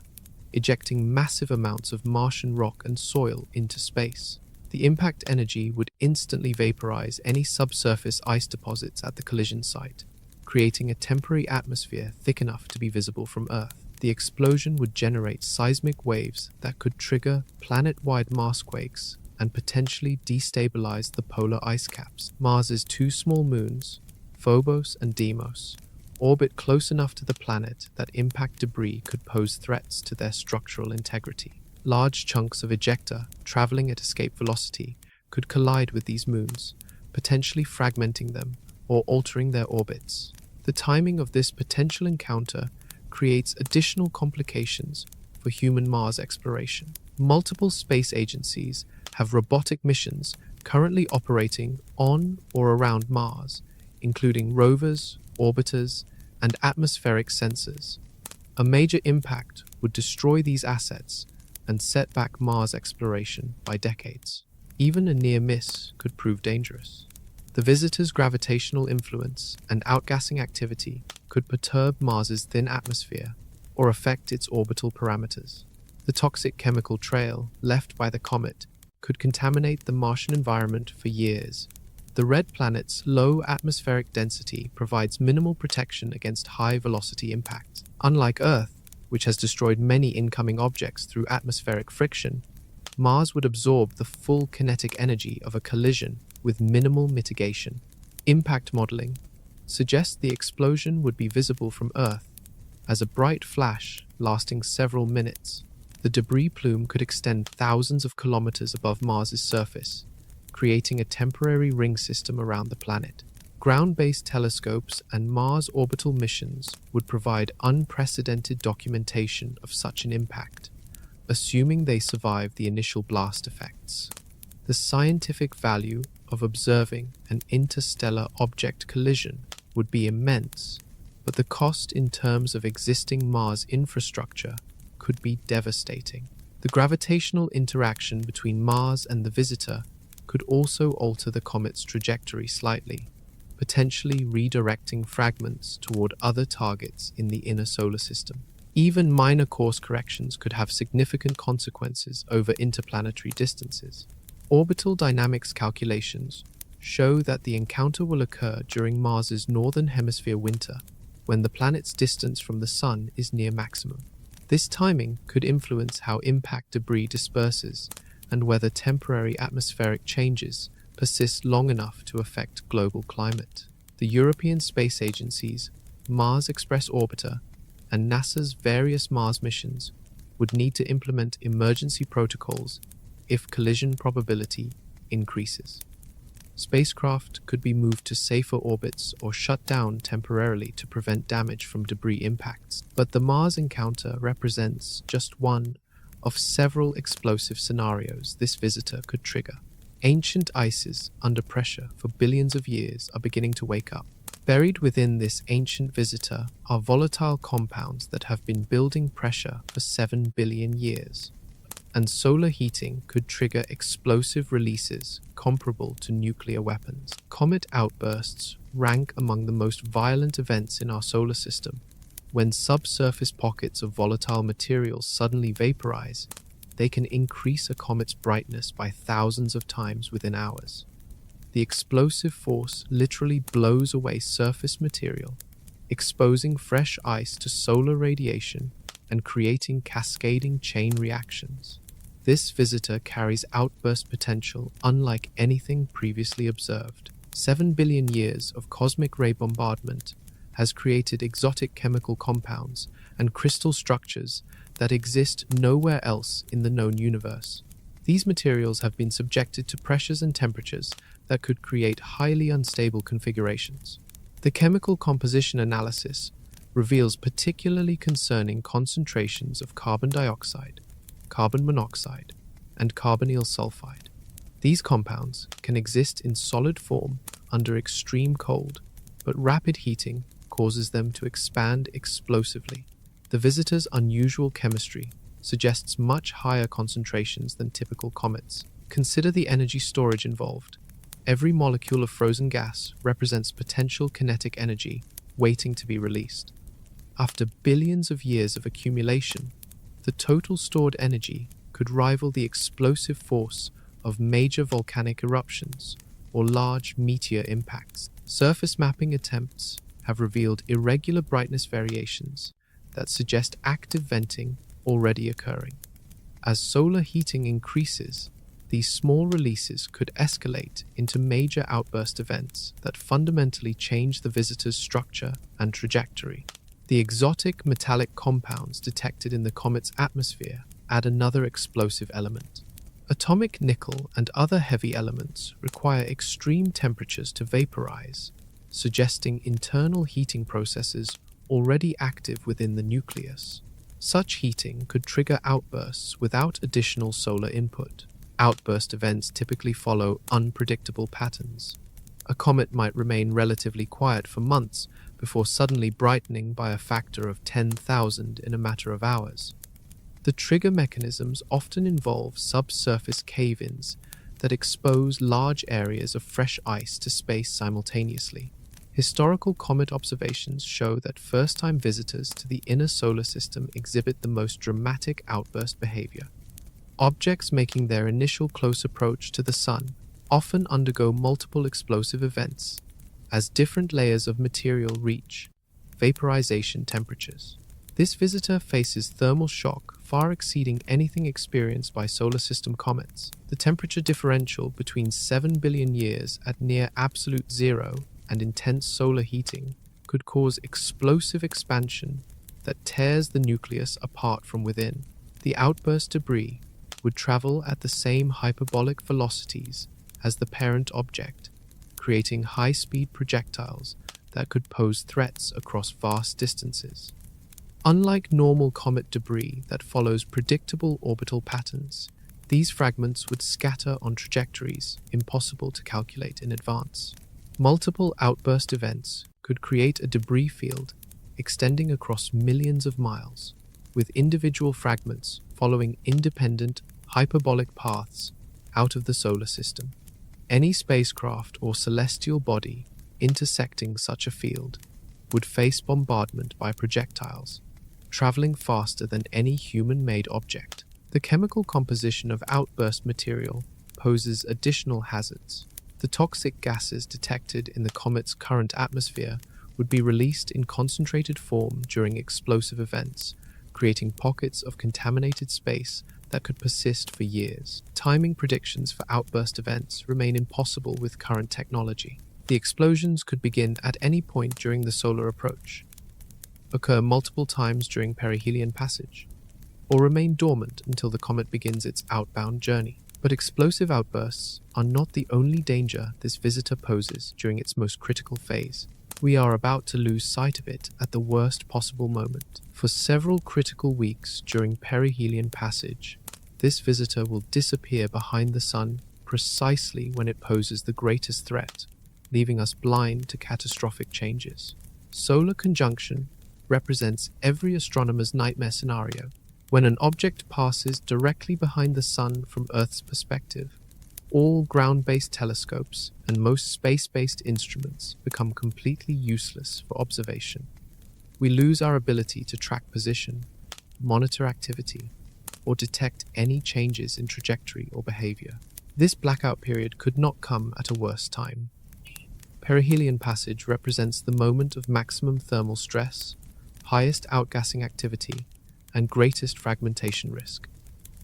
ejecting massive amounts of Martian rock and soil into space. The impact energy would instantly vaporize any subsurface ice deposits at the collision site, creating a temporary atmosphere thick enough to be visible from Earth. The explosion would generate seismic waves that could trigger planet-wide Marsquakes and potentially destabilize the polar ice caps. Mars's two small moons, Phobos and Deimos, orbit close enough to the planet that impact debris could pose threats to their structural integrity. Large chunks of ejecta traveling at escape velocity could collide with these moons, potentially fragmenting them or altering their orbits. The timing of this potential encounter creates additional complications for human Mars exploration. Multiple space agencies have robotic missions currently operating on or around Mars, including rovers, orbiters, and atmospheric sensors. A major impact would destroy these assets and set back Mars exploration by decades. Even a near miss could prove dangerous. The visitor's gravitational influence and outgassing activity could perturb Mars's thin atmosphere or affect its orbital parameters. The toxic chemical trail left by the comet could contaminate the Martian environment for years. The red planet's low atmospheric density provides minimal protection against high-velocity impacts. Unlike Earth, which has destroyed many incoming objects through atmospheric friction, Mars would absorb the full kinetic energy of a collision with minimal mitigation. Impact modeling suggests the explosion would be visible from Earth as a bright flash lasting several minutes. The debris plume could extend thousands of kilometers above Mars's surface, creating a temporary ring system around the planet. Ground-based telescopes and Mars orbital missions would provide unprecedented documentation of such an impact, assuming they survive the initial blast effects. The scientific value of observing an interstellar object collision would be immense, but the cost in terms of existing Mars infrastructure could be devastating. The gravitational interaction between Mars and the visitor could also alter the comet's trajectory slightly, potentially redirecting fragments toward other targets in the inner solar system. Even minor course corrections could have significant consequences over interplanetary distances. Orbital dynamics calculations show that the encounter will occur during Mars's northern hemisphere winter, when the planet's distance from the Sun is near maximum. This timing could influence how impact debris disperses and whether temporary atmospheric changes persist long enough to affect global climate. The European Space Agency's Mars Express Orbiter and NASA's various Mars missions would need to implement emergency protocols if collision probability increases. Spacecraft could be moved to safer orbits or shut down temporarily to prevent damage from debris impacts. But the Mars encounter represents just one of several explosive scenarios this visitor could trigger. Ancient ices under pressure for billions of years are beginning to wake up. Buried within this ancient visitor are volatile compounds that have been building pressure for 7 billion years. And solar heating could trigger explosive releases comparable to nuclear weapons. Comet outbursts rank among the most violent events in our solar system. When subsurface pockets of volatile materials suddenly vaporize, they can increase a comet's brightness by thousands of times within hours. The explosive force literally blows away surface material, exposing fresh ice to solar radiation and creating cascading chain reactions. This visitor carries outburst potential unlike anything previously observed. 7 billion years of cosmic ray bombardment has created exotic chemical compounds and crystal structures that exist nowhere else in the known universe. These materials have been subjected to pressures and temperatures that could create highly unstable configurations. The chemical composition analysis reveals particularly concerning concentrations of carbon dioxide, carbon monoxide, and carbonyl sulfide. These compounds can exist in solid form under extreme cold, but rapid heating causes them to expand explosively. The visitor's unusual chemistry suggests much higher concentrations than typical comets. Consider the energy storage involved. Every molecule of frozen gas represents potential kinetic energy waiting to be released. After billions of years of accumulation, the total stored energy could rival the explosive force of major volcanic eruptions or large meteor impacts. Surface mapping attempts have revealed irregular brightness variations that suggest active venting already occurring. As solar heating increases, these small releases could escalate into major outburst events that fundamentally change the visitor's structure and trajectory. The exotic metallic compounds detected in the comet's atmosphere add another explosive element. Atomic nickel and other heavy elements require extreme temperatures to vaporize, suggesting internal heating processes already active within the nucleus. Such heating could trigger outbursts without additional solar input. Outburst events typically follow unpredictable patterns. A comet might remain relatively quiet for months before suddenly brightening by a factor of 10,000 in a matter of hours. The trigger mechanisms often involve subsurface cave-ins that expose large areas of fresh ice to space simultaneously. Historical comet observations show that first-time visitors to the inner solar system exhibit the most dramatic outburst behavior. Objects making their initial close approach to the Sun often undergo multiple explosive events as different layers of material reach vaporization temperatures. This visitor faces thermal shock far exceeding anything experienced by solar system comets. The temperature differential between 7 billion years at near absolute zero and intense solar heating could cause explosive expansion that tears the nucleus apart from within. The outburst debris would travel at the same hyperbolic velocities as the parent object, creating high-speed projectiles that could pose threats across vast distances. Unlike normal comet debris that follows predictable orbital patterns, these fragments would scatter on trajectories impossible to calculate in advance. Multiple outburst events could create a debris field extending across millions of miles, with individual fragments following independent hyperbolic paths out of the solar system. Any spacecraft or celestial body intersecting such a field would face bombardment by projectiles, traveling faster than any human-made object. The chemical composition of outburst material poses additional hazards. The toxic gases detected in the comet's current atmosphere would be released in concentrated form during explosive events, creating pockets of contaminated space that could persist for years. Timing predictions for outburst events remain impossible with current technology. The explosions could begin at any point during the solar approach, occur multiple times during perihelion passage, or remain dormant until the comet begins its outbound journey. But explosive outbursts are not the only danger this visitor poses during its most critical phase. We are about to lose sight of it at the worst possible moment. For several critical weeks during perihelion passage, this visitor will disappear behind the Sun precisely when it poses the greatest threat, leaving us blind to catastrophic changes. Solar conjunction represents every astronomer's nightmare scenario. When an object passes directly behind the Sun from Earth's perspective, all ground-based telescopes and most space-based instruments become completely useless for observation. We lose our ability to track position, monitor activity, or detect any changes in trajectory or behavior. This blackout period could not come at a worse time. Perihelion passage represents the moment of maximum thermal stress, highest outgassing activity, and greatest fragmentation risk.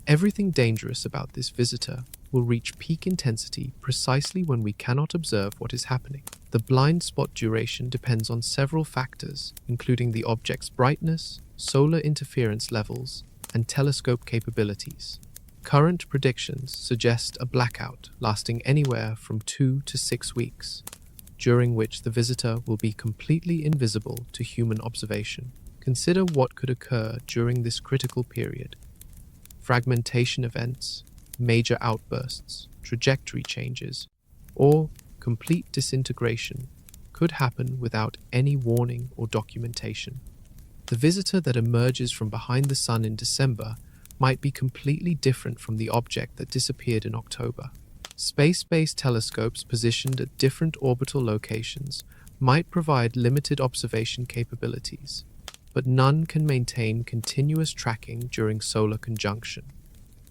Everything dangerous about this visitor will reach peak intensity precisely when we cannot observe what is happening. The blind spot duration depends on several factors, including the object's brightness, solar interference levels, and telescope capabilities. Current predictions suggest a blackout lasting anywhere from 2 to 6 weeks, during which the visitor will be completely invisible to human observation. Consider what could occur during this critical period. Fragmentation events, major outbursts, trajectory changes, or complete disintegration could happen without any warning or documentation. The visitor that emerges from behind the Sun in December might be completely different from the object that disappeared in October. Space-based telescopes positioned at different orbital locations might provide limited observation capabilities, but none can maintain continuous tracking during solar conjunction.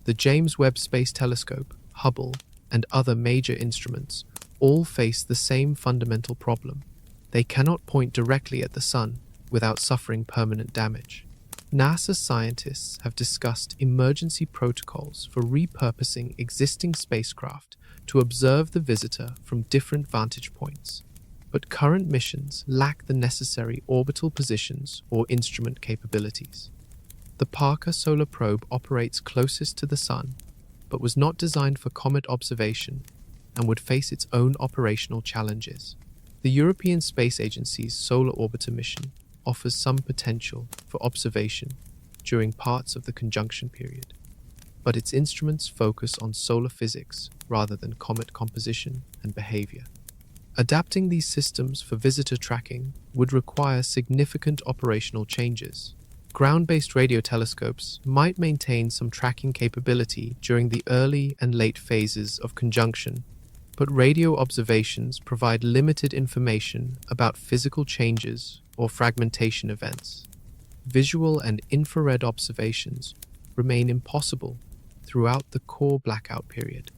The James Webb Space Telescope, Hubble, and other major instruments all face the same fundamental problem. They cannot point directly at the Sun without suffering permanent damage. NASA scientists have discussed emergency protocols for repurposing existing spacecraft to observe the visitor from different vantage points, but current missions lack the necessary orbital positions or instrument capabilities. The Parker Solar Probe operates closest to the Sun, but was not designed for comet observation and would face its own operational challenges. The European Space Agency's Solar Orbiter mission offers some potential for observation during parts of the conjunction period, but its instruments focus on solar physics rather than comet composition and behavior. Adapting these systems for visitor tracking would require significant operational changes. Ground-based radio telescopes might maintain some tracking capability during the early and late phases of conjunction, but radio observations provide limited information about physical changes or fragmentation events. Visual and infrared observations remain impossible throughout the core blackout period.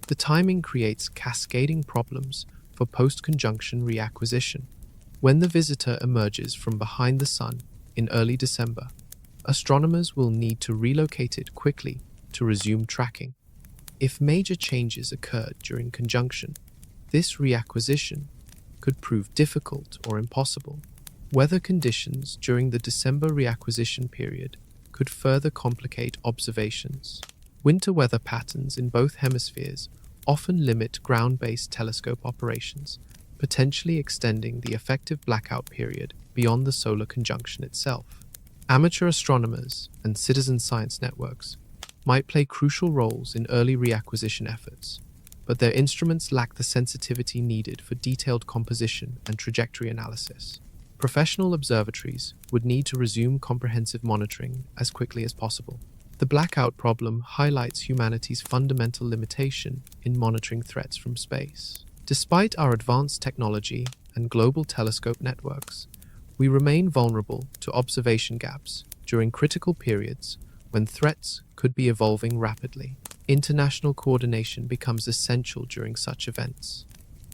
The timing creates cascading problems for post-conjunction reacquisition. When the visitor emerges from behind the Sun in early December, astronomers will need to relocate it quickly to resume tracking. If major changes occurred during conjunction, this reacquisition could prove difficult or impossible. Weather conditions during the December reacquisition period could further complicate observations. Winter weather patterns in both hemispheres often limit ground-based telescope operations, potentially extending the effective blackout period beyond the solar conjunction itself. Amateur astronomers and citizen science networks might play crucial roles in early reacquisition efforts, but their instruments lack the sensitivity needed for detailed composition and trajectory analysis. Professional observatories would need to resume comprehensive monitoring as quickly as possible. The blackout problem highlights humanity's fundamental limitation in monitoring threats from space. Despite our advanced technology and global telescope networks, we remain vulnerable to observation gaps during critical periods when threats could be evolving rapidly. International coordination becomes essential during such events.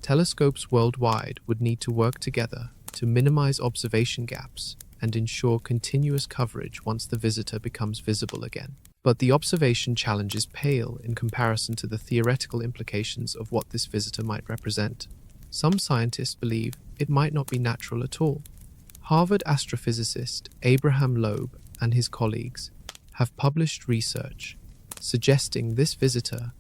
Telescopes worldwide would need to work together to minimize observation gaps and ensure continuous coverage once the visitor becomes visible again. But the observation challenges pale in comparison to the theoretical implications of what this visitor might represent. Some scientists believe it might not be natural at all. Harvard astrophysicist Abraham Loeb and his colleagues have published research suggesting this visitor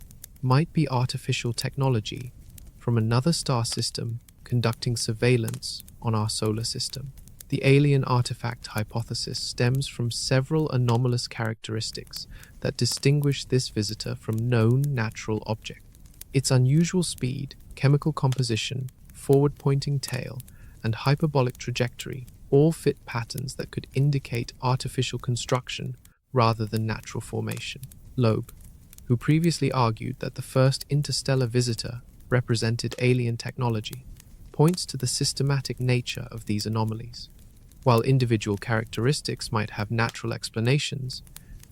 might be artificial technology from another star system conducting surveillance on our solar system. The alien artifact hypothesis stems from several anomalous characteristics that distinguish this visitor from known natural objects. Its unusual speed, chemical composition, forward-pointing tail, and hyperbolic trajectory all fit patterns that could indicate artificial construction rather than natural formation. Loeb, who previously argued that the first interstellar visitor represented alien technology, points to the systematic nature of these anomalies. While individual characteristics might have natural explanations,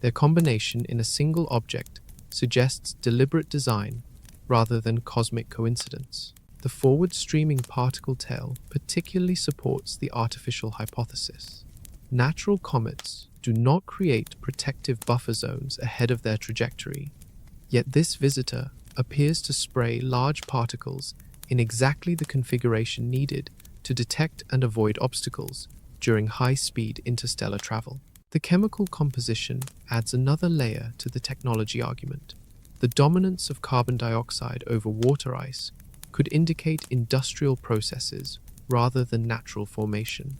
Their combination in a single object suggests deliberate design rather than cosmic coincidence. The forward-streaming particle tail particularly supports the artificial hypothesis. Natural comets do not create protective buffer zones ahead of their trajectory, yet this visitor appears to spray large particles in exactly the configuration needed to detect and avoid obstacles during high-speed interstellar travel. The chemical composition adds another layer to the technology argument. The dominance of carbon dioxide over water ice could indicate industrial processes rather than natural formation.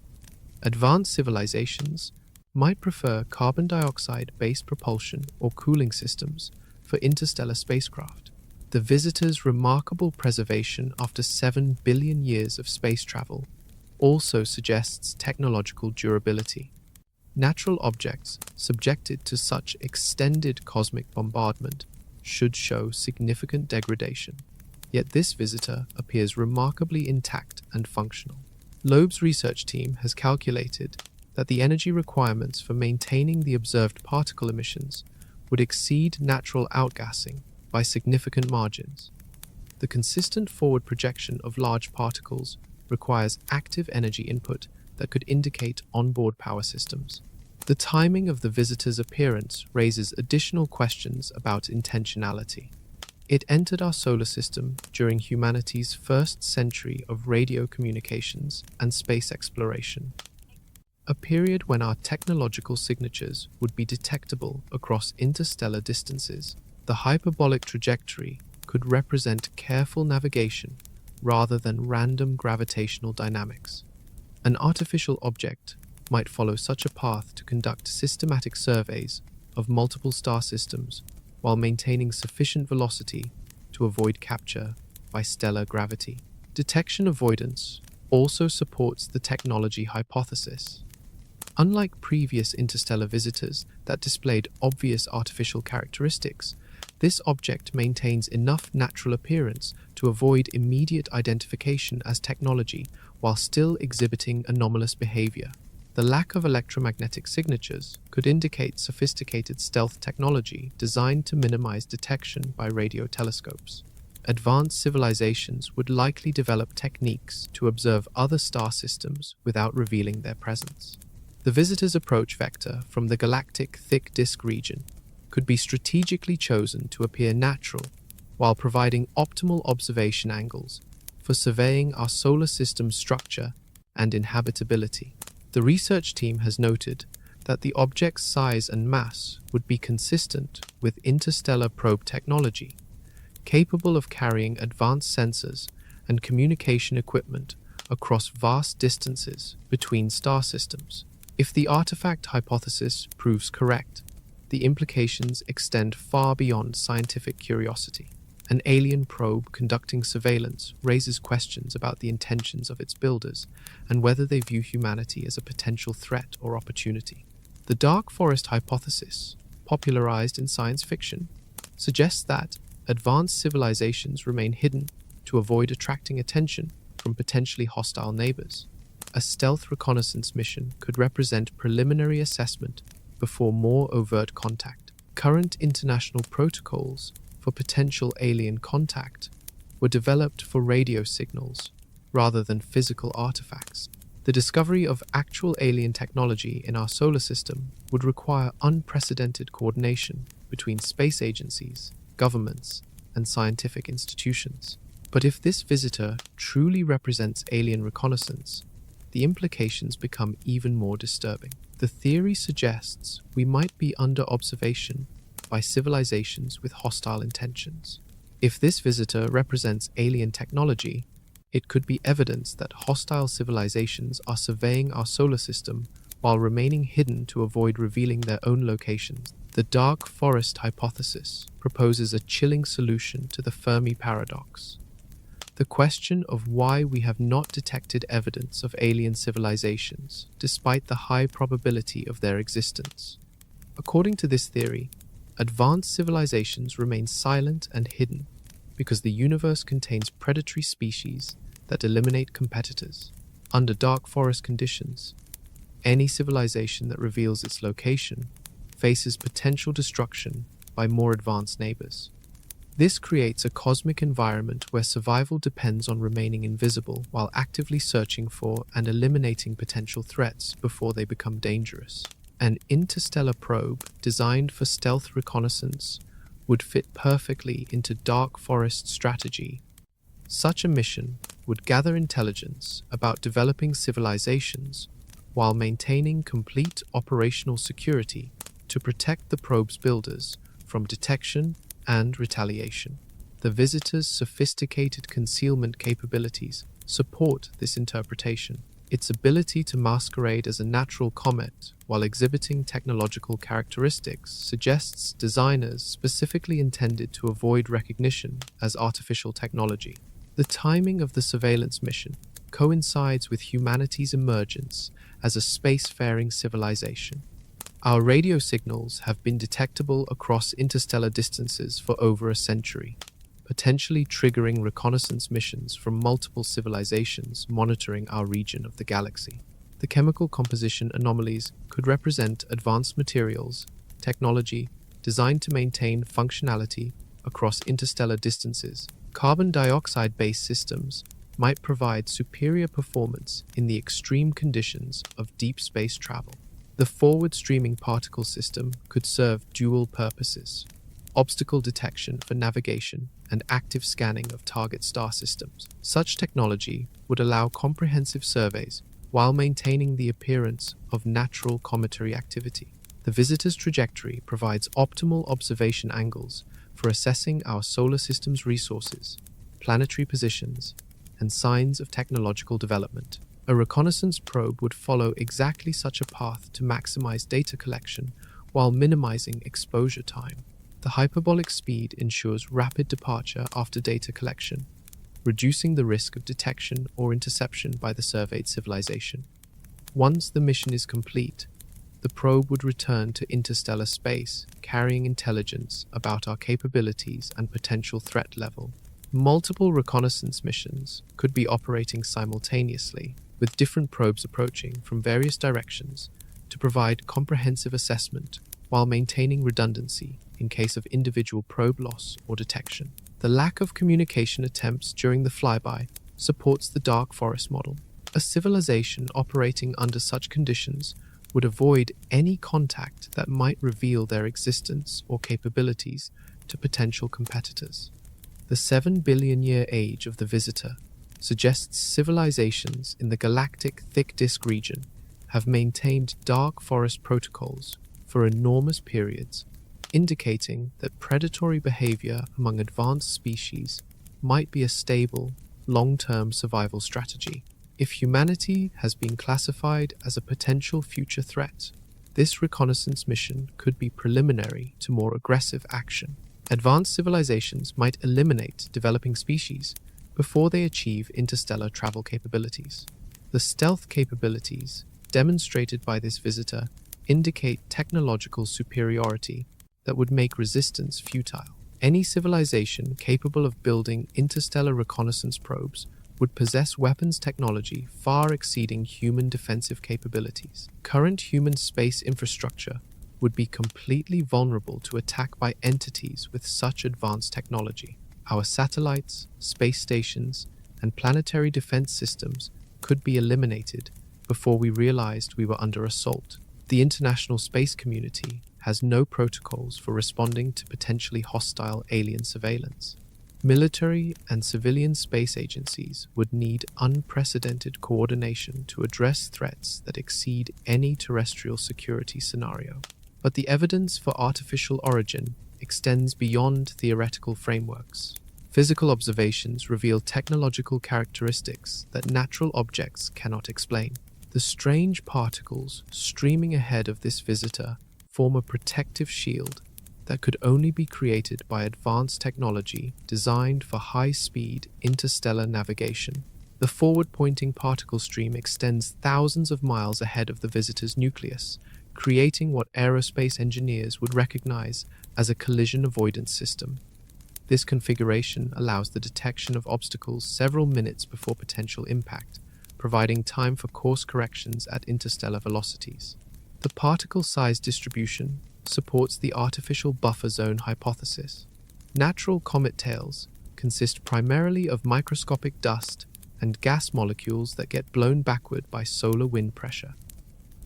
Advanced civilizations might prefer carbon dioxide-based propulsion or cooling systems for interstellar spacecraft. The visitor's remarkable preservation after 7 billion years of space travel also suggests technological durability. Natural objects subjected to such extended cosmic bombardment should show significant degradation. Yet this visitor appears remarkably intact and functional. Loeb's research team has calculated that the energy requirements for maintaining the observed particle emissions would exceed natural outgassing by significant margins. The consistent forward projection of large particles requires active energy input that could indicate onboard power systems. The timing of the visitor's appearance raises additional questions about intentionality. It entered our solar system during humanity's first century of radio communications and space exploration, a period when our technological signatures would be detectable across interstellar distances. The hyperbolic trajectory could represent careful navigation rather than random gravitational dynamics. An artificial object might follow such a path to conduct systematic surveys of multiple star systems while maintaining sufficient velocity to avoid capture by stellar gravity. Detection avoidance also supports the technology hypothesis. Unlike previous interstellar visitors that displayed obvious artificial characteristics, this object maintains enough natural appearance to avoid immediate identification as technology while still exhibiting anomalous behavior. The lack of electromagnetic signatures could indicate sophisticated stealth technology designed to minimize detection by radio telescopes. Advanced civilizations would likely develop techniques to observe other star systems without revealing their presence. The visitor's approach vector from the galactic thick disk region could be strategically chosen to appear natural while providing optimal observation angles for surveying our solar system's structure and inhabitability. The research team has noted that the object's size and mass would be consistent with interstellar probe technology, capable of carrying advanced sensors and communication equipment across vast distances between star systems. If the artifact hypothesis proves correct, the implications extend far beyond scientific curiosity. An alien probe conducting surveillance raises questions about the intentions of its builders and whether they view humanity as a potential threat or opportunity. The dark forest hypothesis, popularized in science fiction, suggests that advanced civilizations remain hidden to avoid attracting attention from potentially hostile neighbors. A stealth reconnaissance mission could represent preliminary assessment before more overt contact. Current international protocols for potential alien contact were developed for radio signals rather than physical artifacts. The discovery of actual alien technology in our solar system would require unprecedented coordination between space agencies, governments, and scientific institutions. But if this visitor truly represents alien reconnaissance, the implications become even more disturbing. The theory suggests we might be under observation by civilizations with hostile intentions. If this visitor represents alien technology, it could be evidence that hostile civilizations are surveying our solar system while remaining hidden to avoid revealing their own locations. The dark forest hypothesis proposes a chilling solution to the Fermi paradox. The question of why we have not detected evidence of alien civilizations, despite the high probability of their existence. According to this theory, advanced civilizations remain silent and hidden because the universe contains predatory species that eliminate competitors. Under dark forest conditions, any civilization that reveals its location faces potential destruction by more advanced neighbors. This creates a cosmic environment where survival depends on remaining invisible while actively searching for and eliminating potential threats before they become dangerous. An interstellar probe designed for stealth reconnaissance would fit perfectly into dark forest strategy. Such a mission would gather intelligence about developing civilizations while maintaining complete operational security to protect the probe's builders from detection and retaliation. The visitor's sophisticated concealment capabilities support this interpretation. Its ability to masquerade as a natural comet while exhibiting technological characteristics suggests designers specifically intended to avoid recognition as artificial technology. The timing of the surveillance mission coincides with humanity's emergence as a spacefaring civilization. Our radio signals have been detectable across interstellar distances for over a century, potentially triggering reconnaissance missions from multiple civilizations monitoring our region of the galaxy. The chemical composition anomalies could represent advanced materials, technology designed to maintain functionality across interstellar distances. Carbon dioxide-based systems might provide superior performance in the extreme conditions of deep space travel. The forward-streaming particle system could serve dual purposes: obstacle detection for navigation and active scanning of target star systems. Such technology would allow comprehensive surveys while maintaining the appearance of natural cometary activity. The visitor's trajectory provides optimal observation angles for assessing our solar system's resources, planetary positions, and signs of technological development. A reconnaissance probe would follow exactly such a path to maximize data collection while minimizing exposure time. The hyperbolic speed ensures rapid departure after data collection, reducing the risk of detection or interception by the surveyed civilization. Once the mission is complete, the probe would return to interstellar space, carrying intelligence about our capabilities and potential threat level. Multiple reconnaissance missions could be operating simultaneously, with different probes approaching from various directions to provide comprehensive assessment while maintaining redundancy in case of individual probe loss or detection. The lack of communication attempts during the flyby supports the dark forest model. A civilization operating under such conditions would avoid any contact that might reveal their existence or capabilities to potential competitors. The 7 billion year age of the visitor suggests civilizations in the galactic thick disk region have maintained dark forest protocols for enormous periods, indicating that predatory behavior among advanced species might be a stable, long-term survival strategy. If humanity has been classified as a potential future threat, this reconnaissance mission could be preliminary to more aggressive action. Advanced civilizations might eliminate developing species before they achieve interstellar travel capabilities. The stealth capabilities demonstrated by this visitor indicate technological superiority that would make resistance futile. Any civilization capable of building interstellar reconnaissance probes would possess weapons technology far exceeding human defensive capabilities. Current human space infrastructure would be completely vulnerable to attack by entities with such advanced technology. Our satellites, space stations, and planetary defense systems could be eliminated before we realized we were under assault. The international space community has no protocols for responding to potentially hostile alien surveillance. Military and civilian space agencies would need unprecedented coordination to address threats that exceed any terrestrial security scenario. But the evidence for artificial origin extends beyond theoretical frameworks. Physical observations reveal technological characteristics that natural objects cannot explain. The strange particles streaming ahead of this visitor form a protective shield that could only be created by advanced technology designed for high-speed interstellar navigation. The forward-pointing particle stream extends thousands of miles ahead of the visitor's nucleus, creating what aerospace engineers would recognize as a collision avoidance system. This configuration allows the detection of obstacles several minutes before potential impact, providing time for course corrections at interstellar velocities. The particle size distribution supports the artificial buffer zone hypothesis. Natural comet tails consist primarily of microscopic dust and gas molecules that get blown backward by solar wind pressure.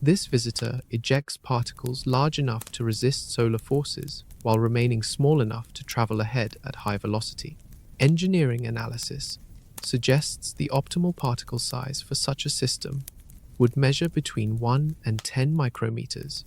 This visitor ejects particles large enough to resist solar forces while remaining small enough to travel ahead at high velocity. Engineering analysis suggests the optimal particle size for such a system would measure between 1 and 10 micrometers,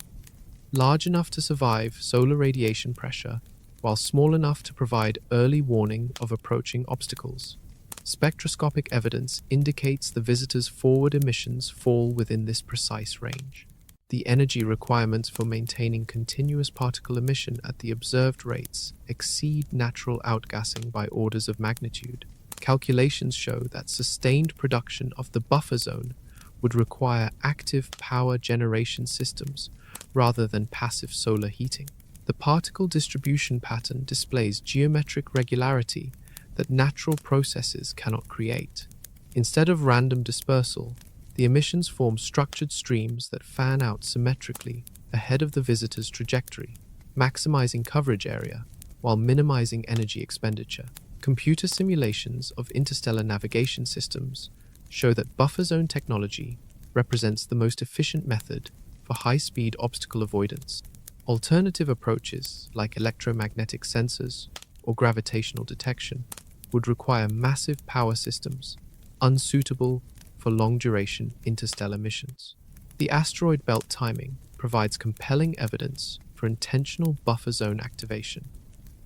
large enough to survive solar radiation pressure while small enough to provide early warning of approaching obstacles. Spectroscopic evidence indicates the visitor's forward emissions fall within this precise range. The energy requirements for maintaining continuous particle emission at the observed rates exceed natural outgassing by orders of magnitude. Calculations show that sustained production of the buffer zone would require active power generation systems rather than passive solar heating. The particle distribution pattern displays geometric regularity that natural processes cannot create. Instead of random dispersal, the emissions form structured streams that fan out symmetrically ahead of the visitor's trajectory, maximizing coverage area while minimizing energy expenditure. Computer simulations of interstellar navigation systems show that buffer zone technology represents the most efficient method for high-speed obstacle avoidance. Alternative approaches like electromagnetic sensors or gravitational detection would require massive power systems, unsuitable for long-duration interstellar missions. The asteroid belt timing provides compelling evidence for intentional buffer zone activation.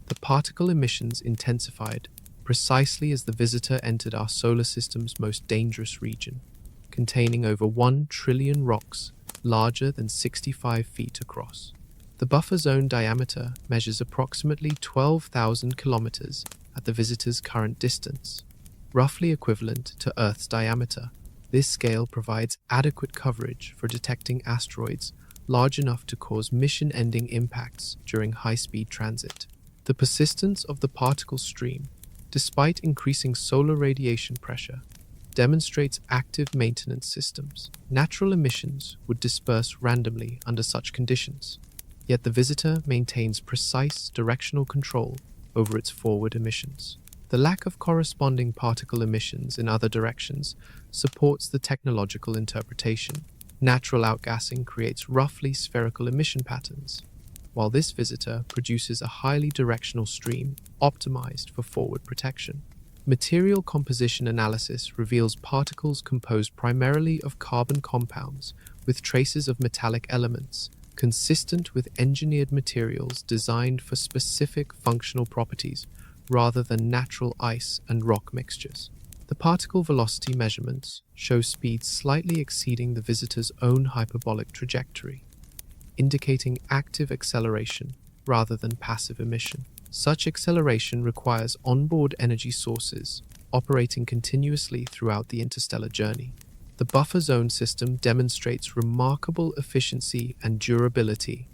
The particle emissions intensified precisely as the visitor entered our solar system's most dangerous region, containing over 1 trillion rocks larger than 65 feet across. The buffer zone diameter measures approximately 12,000 kilometers at the visitor's current distance, roughly equivalent to Earth's diameter. This scale provides adequate coverage for detecting asteroids large enough to cause mission-ending impacts during high-speed transit. The persistence of the particle stream, despite increasing solar radiation pressure, demonstrates active maintenance systems. Natural emissions would disperse randomly under such conditions, yet the visitor maintains precise directional control over its forward emissions. The lack of corresponding particle emissions in other directions supports the technological interpretation. Natural outgassing creates roughly spherical emission patterns, while this visitor produces a highly directional stream optimized for forward protection. Material composition analysis reveals particles composed primarily of carbon compounds with traces of metallic elements, consistent with engineered materials designed for specific functional properties rather than natural ice and rock mixtures. The particle velocity measurements show speeds slightly exceeding the visitor's own hyperbolic trajectory, indicating active acceleration rather than passive emission. Such acceleration requires onboard energy sources operating continuously throughout the interstellar journey. The buffer zone system demonstrates remarkable efficiency and durability,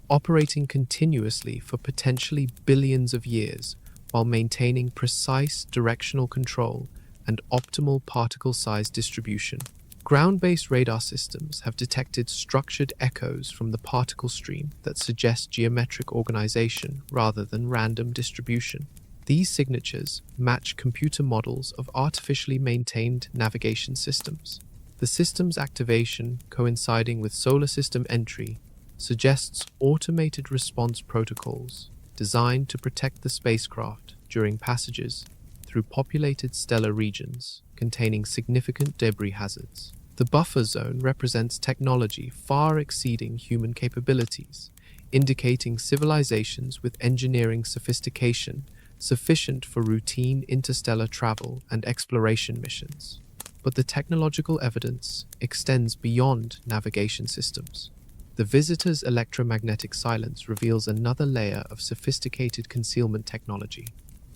operating continuously for potentially billions of years while maintaining precise directional control and optimal particle size distribution. Ground-based radar systems have detected structured echoes from the particle stream that suggest geometric organization rather than random distribution. These signatures match computer models of artificially maintained navigation systems. The system's activation, coinciding with solar system entry, suggests automated response protocols designed to protect the spacecraft during passages through populated stellar regions containing significant debris hazards. The buffer zone represents technology far exceeding human capabilities, indicating civilizations with engineering sophistication sufficient for routine interstellar travel and exploration missions. But the technological evidence extends beyond navigation systems. The visitor's electromagnetic silence reveals another layer of sophisticated concealment technology.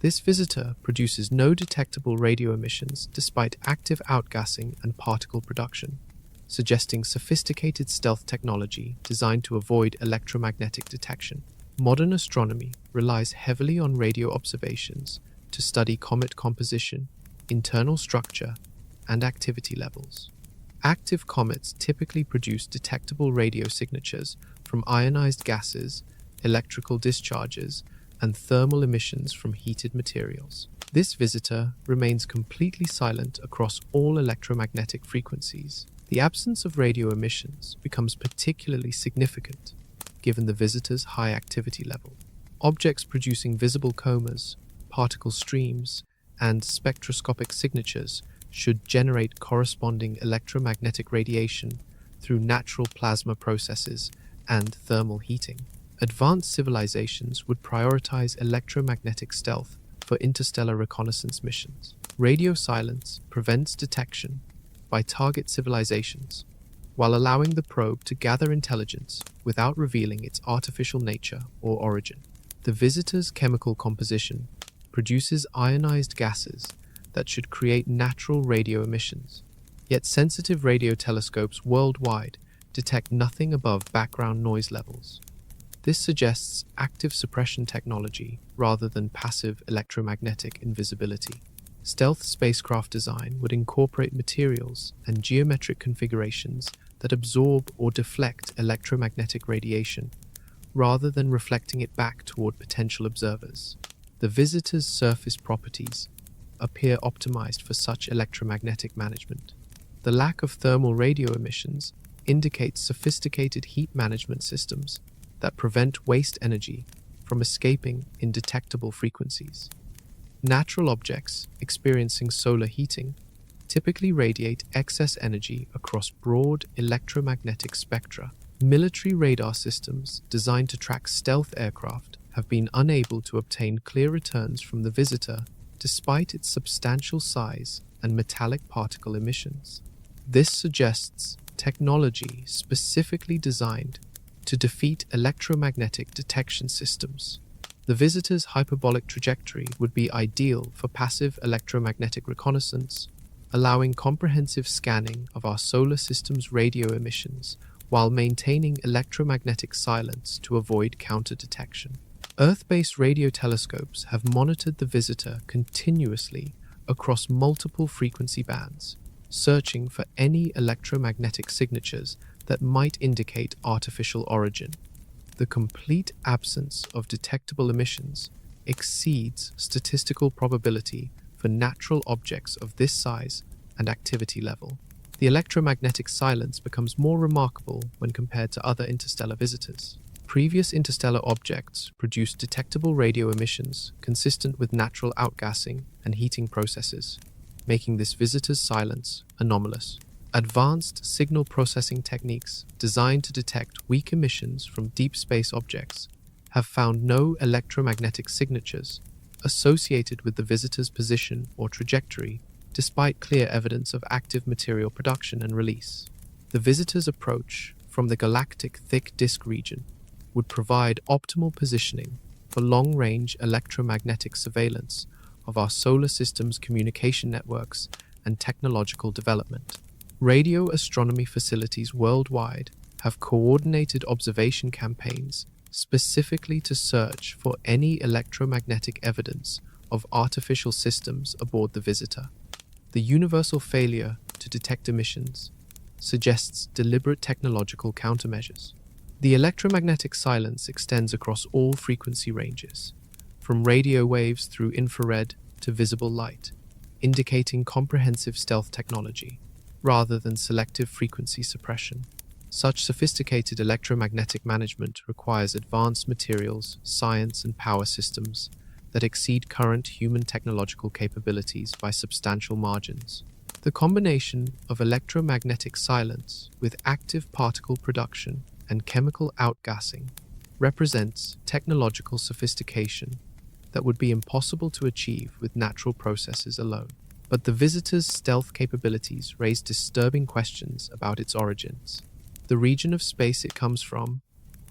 This visitor produces no detectable radio emissions despite active outgassing and particle production, suggesting sophisticated stealth technology designed to avoid electromagnetic detection. Modern astronomy relies heavily on radio observations to study comet composition, internal structure, and activity levels. Active comets typically produce detectable radio signatures from ionized gases, electrical discharges, and thermal emissions from heated materials. This visitor remains completely silent across all electromagnetic frequencies. The absence of radio emissions becomes particularly significant given the visitor's high activity level. Objects producing visible comas, particle streams, and spectroscopic signatures should generate corresponding electromagnetic radiation through natural plasma processes and thermal heating. Advanced civilizations would prioritize electromagnetic stealth for interstellar reconnaissance missions. Radio silence prevents detection by target civilizations, while allowing the probe to gather intelligence without revealing its artificial nature or origin. The visitor's chemical composition produces ionized gases that should create natural radio emissions, yet sensitive radio telescopes worldwide detect nothing above background noise levels. This suggests active suppression technology rather than passive electromagnetic invisibility. Stealth spacecraft design would incorporate materials and geometric configurations that absorb or deflect electromagnetic radiation, rather than reflecting it back toward potential observers. The visitor's surface properties appear optimized for such electromagnetic management. The lack of thermal radio emissions indicates sophisticated heat management systems that prevent waste energy from escaping in detectable frequencies. Natural objects experiencing solar heating typically radiate excess energy across broad electromagnetic spectra. Military radar systems designed to track stealth aircraft have been unable to obtain clear returns from the visitor despite its substantial size and metallic particle emissions. This suggests technology specifically designed to defeat electromagnetic detection systems. The visitor's hyperbolic trajectory would be ideal for passive electromagnetic reconnaissance, allowing comprehensive scanning of our solar system's radio emissions while maintaining electromagnetic silence to avoid counter-detection. Earth-based radio telescopes have monitored the visitor continuously across multiple frequency bands, searching for any electromagnetic signatures that might indicate artificial origin. The complete absence of detectable emissions exceeds statistical probability for natural objects of this size and activity level. The electromagnetic silence becomes more remarkable when compared to other interstellar visitors. Previous interstellar objects produced detectable radio emissions consistent with natural outgassing and heating processes, making this visitor's silence anomalous. Advanced signal processing techniques designed to detect weak emissions from deep space objects have found no electromagnetic signatures associated with the visitor's position or trajectory, despite clear evidence of active material production and release. The visitor's approach from the galactic thick disk region would provide optimal positioning for long-range electromagnetic surveillance of our solar system's communication networks and technological development. Radio astronomy facilities worldwide have coordinated observation campaigns specifically to search for any electromagnetic evidence of artificial systems aboard the visitor. The universal failure to detect emissions suggests deliberate technological countermeasures. The electromagnetic silence extends across all frequency ranges, from radio waves through infrared to visible light, indicating comprehensive stealth technology, rather than selective frequency suppression. Such sophisticated electromagnetic management requires advanced materials, science, and power systems that exceed current human technological capabilities by substantial margins. The combination of electromagnetic silence with active particle production and chemical outgassing represents technological sophistication that would be impossible to achieve with natural processes alone. But the visitor's stealth capabilities raise disturbing questions about its origins. The region of space it comes from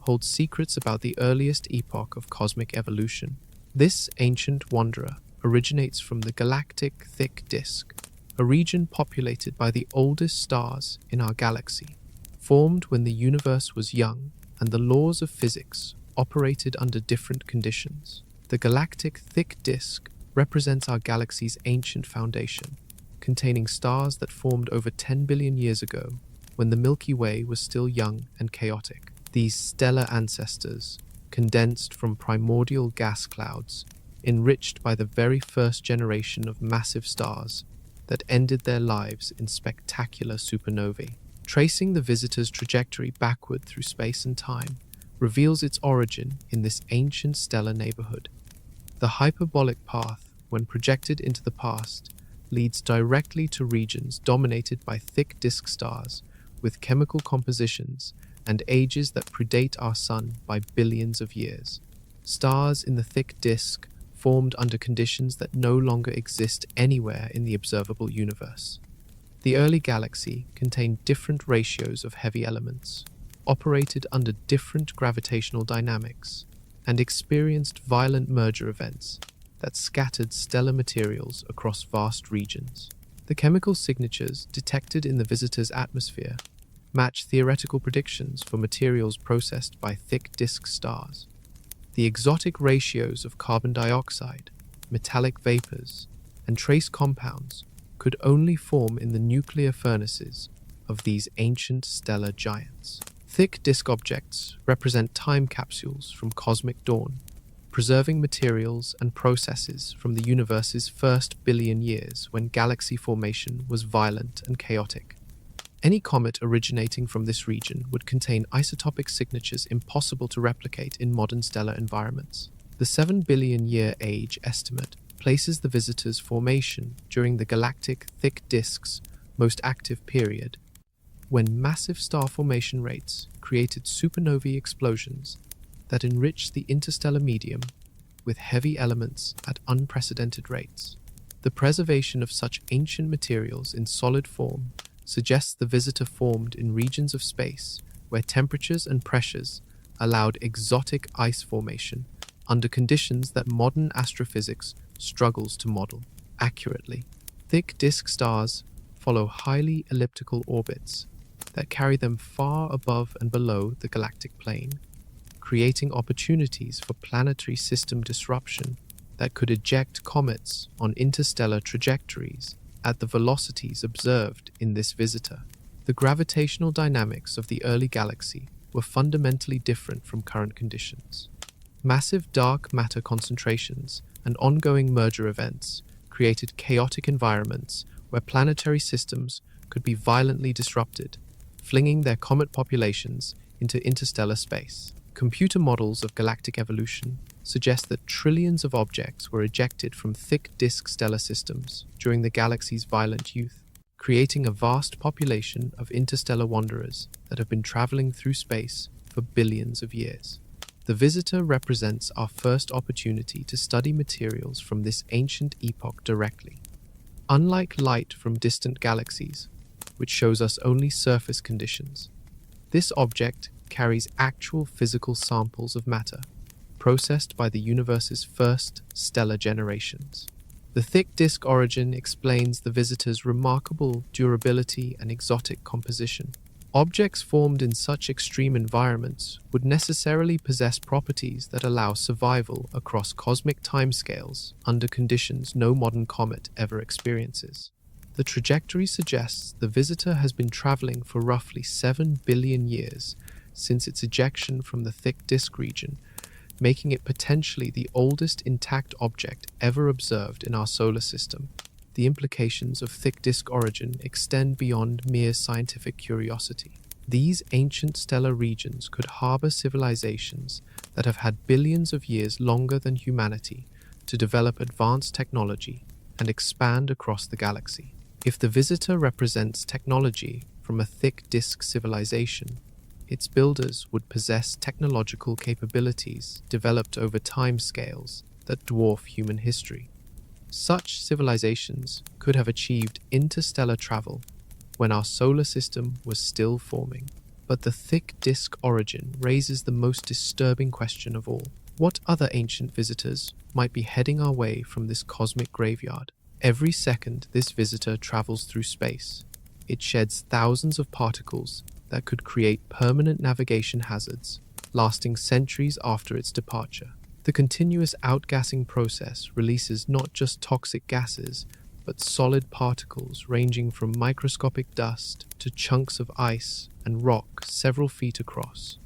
holds secrets about the earliest epoch of cosmic evolution. This ancient wanderer originates from the galactic thick disk, a region populated by the oldest stars in our galaxy, formed when the universe was young and the laws of physics operated under different conditions. The galactic thick disk represents our galaxy's ancient foundation, containing stars that formed over 10 billion years ago, when the Milky Way was still young and chaotic. These stellar ancestors, condensed from primordial gas clouds, enriched by the very first generation of massive stars that ended their lives in spectacular supernovae. Tracing the visitor's trajectory backward through space and time reveals its origin in this ancient stellar neighborhood. The hyperbolic path, when projected into the past, leads directly to regions dominated by thick disk stars with chemical compositions and ages that predate our sun by billions of years. Stars in the thick disk formed under conditions that no longer exist anywhere in the observable universe. The early galaxy contained different ratios of heavy elements, operated under different gravitational dynamics, and experienced violent merger events that scattered stellar materials across vast regions. The chemical signatures detected in the visitor's atmosphere match theoretical predictions for materials processed by thick disk stars. The exotic ratios of carbon dioxide, metallic vapors, and trace compounds could only form in the nuclear furnaces of these ancient stellar giants. Thick disk objects represent time capsules from cosmic dawn, preserving materials and processes from the universe's first billion years when galaxy formation was violent and chaotic. Any comet originating from this region would contain isotopic signatures impossible to replicate in modern stellar environments. The 7 billion year age estimate places the visitor's formation during the galactic thick disk's most active period, when massive star formation rates created supernovae explosions that enriched the interstellar medium with heavy elements at unprecedented rates. The preservation of such ancient materials in solid form suggests the visitor formed in regions of space where temperatures and pressures allowed exotic ice formation under conditions that modern astrophysics struggles to model accurately. Thick disk stars follow highly elliptical orbits that carry them far above and below the galactic plane, creating opportunities for planetary system disruption that could eject comets on interstellar trajectories at the velocities observed in this visitor. The gravitational dynamics of the early galaxy were fundamentally different from current conditions. Massive dark matter concentrations and ongoing merger events created chaotic environments where planetary systems could be violently disrupted, flinging their comet populations into interstellar space. Computer models of galactic evolution suggest that trillions of objects were ejected from thick disk stellar systems during the galaxy's violent youth, creating a vast population of interstellar wanderers that have been traveling through space for billions of years. The visitor represents our first opportunity to study materials from this ancient epoch directly. Unlike light from distant galaxies, which shows us only surface conditions, this object carries actual physical samples of matter, processed by the universe's first stellar generations. The thick disk origin explains the visitor's remarkable durability and exotic composition. Objects formed in such extreme environments would necessarily possess properties that allow survival across cosmic timescales under conditions no modern comet ever experiences. The trajectory suggests the visitor has been traveling for roughly 7 billion years since its ejection from the thick disk region, making it potentially the oldest intact object ever observed in our solar system. The implications of thick disk origin extend beyond mere scientific curiosity. These ancient stellar regions could harbor civilizations that have had billions of years longer than humanity to develop advanced technology and expand across the galaxy. If the visitor represents technology from a thick disk civilization, its builders would possess technological capabilities developed over timescales that dwarf human history. Such civilizations could have achieved interstellar travel when our solar system was still forming. But the thick disk origin raises the most disturbing question of all. What other ancient visitors might be heading our way from this cosmic graveyard? Every second this visitor travels through space, it sheds thousands of particles that could create permanent navigation hazards, lasting centuries after its departure. The continuous outgassing process releases not just toxic gases, but solid particles ranging from microscopic dust to chunks of ice and rock several feet across.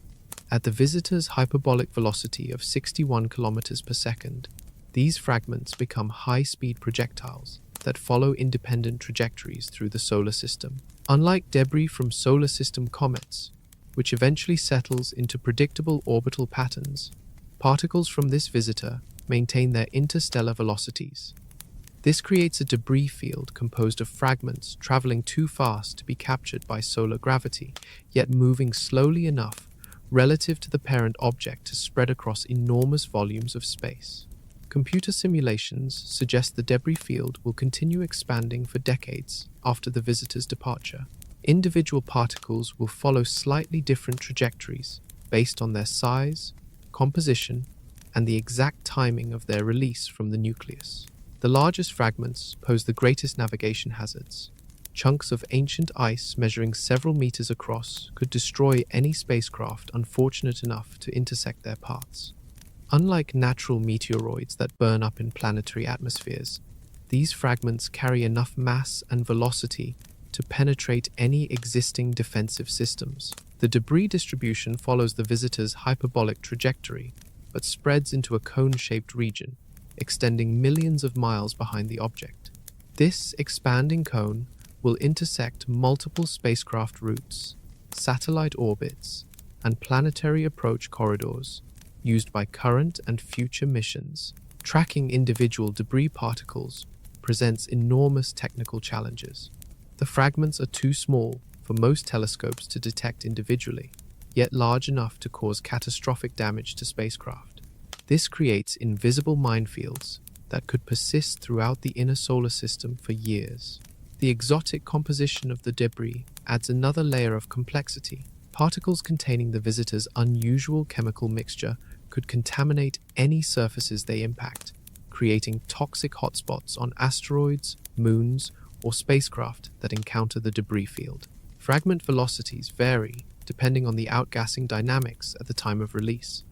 At the visitor's hyperbolic velocity of 61 kilometers per second, these fragments become high-speed projectiles that follow independent trajectories through the solar system. Unlike debris from solar system comets, which eventually settles into predictable orbital patterns, particles from this visitor maintain their interstellar velocities. This creates a debris field composed of fragments traveling too fast to be captured by solar gravity, yet moving slowly enough relative to the parent object to spread across enormous volumes of space. Computer simulations suggest the debris field will continue expanding for decades after the visitor's departure. Individual particles will follow slightly different trajectories based on their size, composition, and the exact timing of their release from the nucleus. The largest fragments pose the greatest navigation hazards. Chunks of ancient ice measuring several meters across could destroy any spacecraft unfortunate enough to intersect their paths. Unlike natural meteoroids that burn up in planetary atmospheres, these fragments carry enough mass and velocity to penetrate any existing defensive systems. The debris distribution follows the visitor's hyperbolic trajectory, but spreads into a cone-shaped region, extending millions of miles behind the object. This expanding cone will intersect multiple spacecraft routes, satellite orbits, and planetary approach corridors used by current and future missions. Tracking individual debris particles presents enormous technical challenges. The fragments are too small for most telescopes to detect individually, yet large enough to cause catastrophic damage to spacecraft. This creates invisible minefields that could persist throughout the inner solar system for years. The exotic composition of the debris adds another layer of complexity. Particles containing the visitor's unusual chemical mixture could contaminate any surfaces they impact, creating toxic hotspots on asteroids, moons, or spacecraft that encounter the debris field. Fragment velocities vary depending on the outgassing dynamics at the time of release.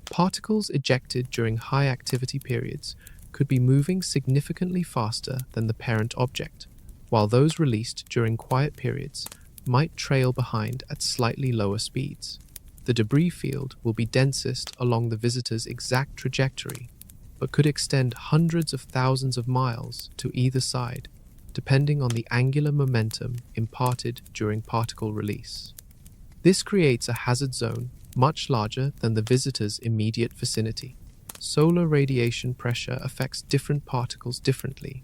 Particles ejected during high activity periods could be moving significantly faster than the parent object, while those released during quiet periods might trail behind at slightly lower speeds. The debris field will be densest along the visitor's exact trajectory, but could extend hundreds of thousands of miles to either side, depending on the angular momentum imparted during particle release. This creates a hazard zone much larger than the visitor's immediate vicinity. Solar radiation pressure affects different particles differently,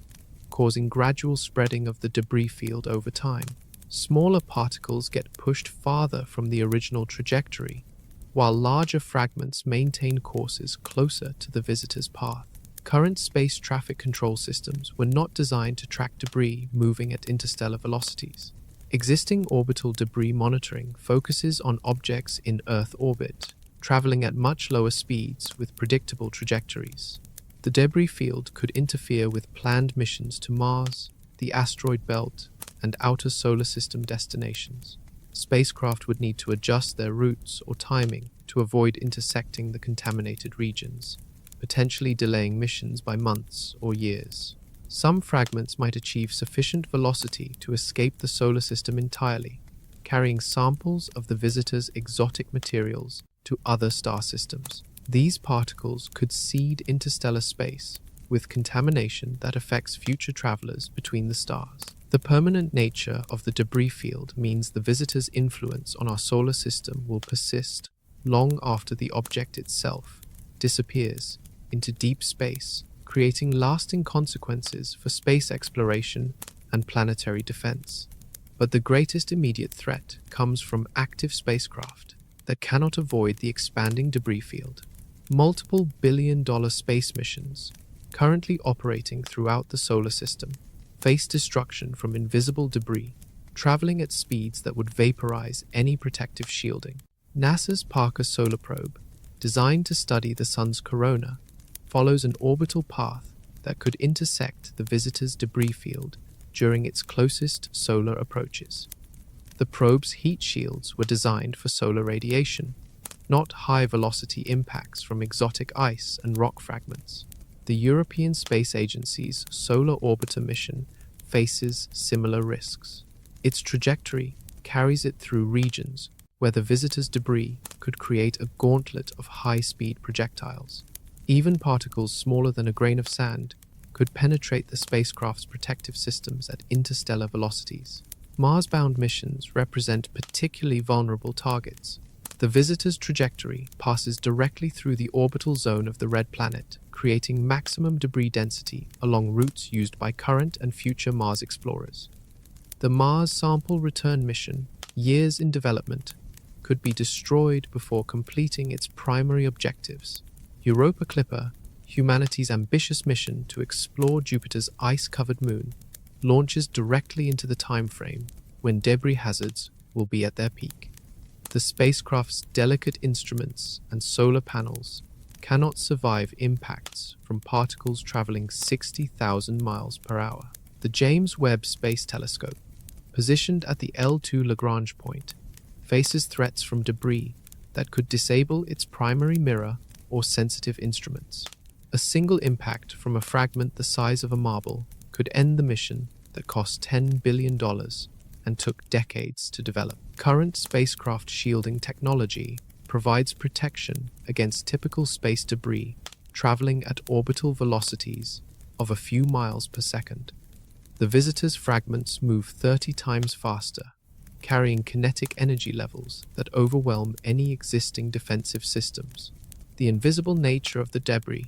causing gradual spreading of the debris field over time. Smaller particles get pushed farther from the original trajectory, while larger fragments maintain courses closer to the visitor's path. Current space traffic control systems were not designed to track debris moving at interstellar velocities. Existing orbital debris monitoring focuses on objects in Earth orbit, traveling at much lower speeds with predictable trajectories. The debris field could interfere with planned missions to Mars, the asteroid belt, and outer solar system destinations. Spacecraft would need to adjust their routes or timing to avoid intersecting the contaminated regions, potentially delaying missions by months or years. Some fragments might achieve sufficient velocity to escape the solar system entirely, carrying samples of the visitor's exotic materials to other star systems. These particles could seed interstellar space with contamination that affects future travelers between the stars. The permanent nature of the debris field means the visitor's influence on our solar system will persist long after the object itself disappears into deep space, creating lasting consequences for space exploration and planetary defense. But the greatest immediate threat comes from active spacecraft that cannot avoid the expanding debris field. Multiple billion-dollar space missions, currently operating throughout the solar system, face destruction from invisible debris, traveling at speeds that would vaporize any protective shielding. NASA's Parker Solar Probe, designed to study the Sun's corona, follows an orbital path that could intersect the visitor's debris field during its closest solar approaches. The probe's heat shields were designed for solar radiation, not high-velocity impacts from exotic ice and rock fragments. The European Space Agency's Solar Orbiter mission faces similar risks. Its trajectory carries it through regions where the visitor's debris could create a gauntlet of high-speed projectiles. Even particles smaller than a grain of sand could penetrate the spacecraft's protective systems at interstellar velocities. Mars-bound missions represent particularly vulnerable targets. The visitor's trajectory passes directly through the orbital zone of the red planet, creating maximum debris density along routes used by current and future Mars explorers. The Mars Sample Return mission, years in development, could be destroyed before completing its primary objectives. Europa Clipper, humanity's ambitious mission to explore Jupiter's ice-covered moon, launches directly into the time frame when debris hazards will be at their peak. The spacecraft's delicate instruments and solar panels cannot survive impacts from particles traveling 60,000 miles per hour. The James Webb Space Telescope, positioned at the L2 Lagrange point, faces threats from debris that could disable its primary mirror or sensitive instruments. A single impact from a fragment the size of a marble could end the mission that cost $10 billion and took decades to develop. Current spacecraft shielding technology provides protection against typical space debris traveling at orbital velocities of a few miles per second. The visitor's fragments move 30 times faster, carrying kinetic energy levels that overwhelm any existing defensive systems. The invisible nature of the debris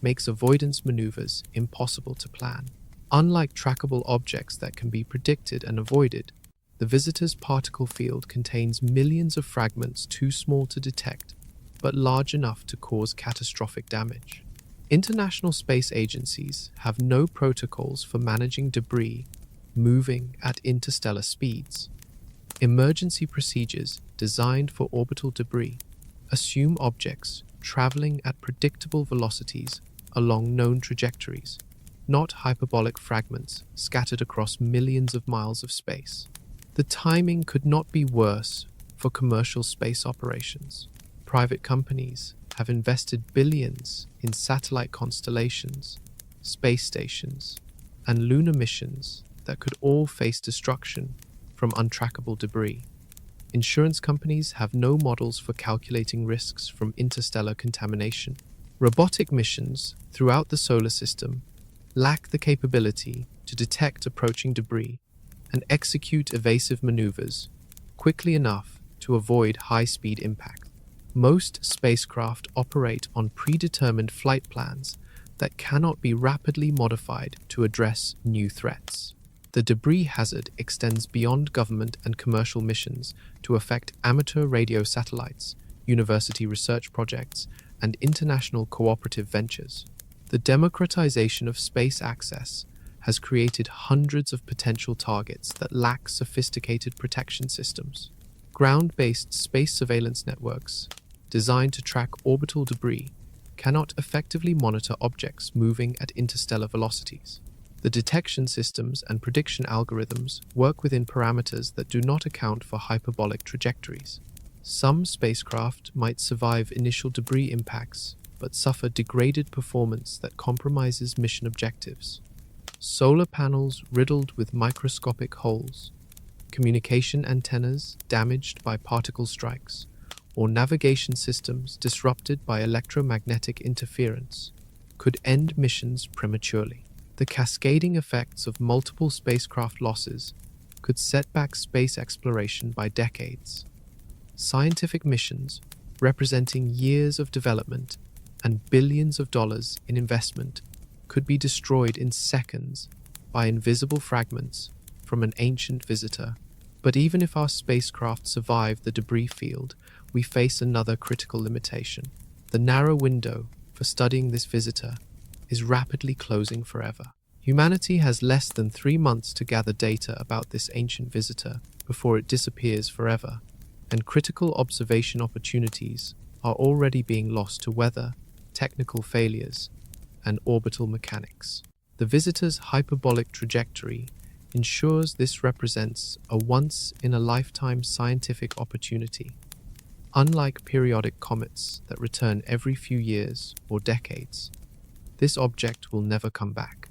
makes avoidance maneuvers impossible to plan. Unlike trackable objects that can be predicted and avoided, the visitor's particle field contains millions of fragments too small to detect, but large enough to cause catastrophic damage. International space agencies have no protocols for managing debris moving at interstellar speeds. Emergency procedures designed for orbital debris assume objects traveling at predictable velocities along known trajectories, not hyperbolic fragments scattered across millions of miles of space. The timing could not be worse for commercial space operations. Private companies have invested billions in satellite constellations, space stations, and lunar missions that could all face destruction from untrackable debris. Insurance companies have no models for calculating risks from interstellar contamination. Robotic missions throughout the solar system lack the capability to detect approaching debris and execute evasive maneuvers quickly enough to avoid high-speed impact. Most spacecraft operate on predetermined flight plans that cannot be rapidly modified to address new threats. The debris hazard extends beyond government and commercial missions to affect amateur radio satellites, university research projects, and international cooperative ventures. The democratization of space access has created hundreds of potential targets that lack sophisticated protection systems. Ground-based space surveillance networks, designed to track orbital debris, cannot effectively monitor objects moving at interstellar velocities. The detection systems and prediction algorithms work within parameters that do not account for hyperbolic trajectories. Some spacecraft might survive initial debris impacts, but suffer degraded performance that compromises mission objectives. Solar panels riddled with microscopic holes, communication antennas damaged by particle strikes, or navigation systems disrupted by electromagnetic interference could end missions prematurely. The cascading effects of multiple spacecraft losses could set back space exploration by decades. Scientific missions, representing years of development and billions of dollars in investment, could be destroyed in seconds by invisible fragments from an ancient visitor. But even if our spacecraft survive the debris field, we face another critical limitation. The narrow window for studying this visitor is rapidly closing forever. Humanity has less than 3 months to gather data about this ancient visitor before it disappears forever, and critical observation opportunities are already being lost to weather, technical failures, and orbital mechanics. The visitor's hyperbolic trajectory ensures this represents a once-in-a-lifetime scientific opportunity. Unlike periodic comets that return every few years or decades, this object will never come back.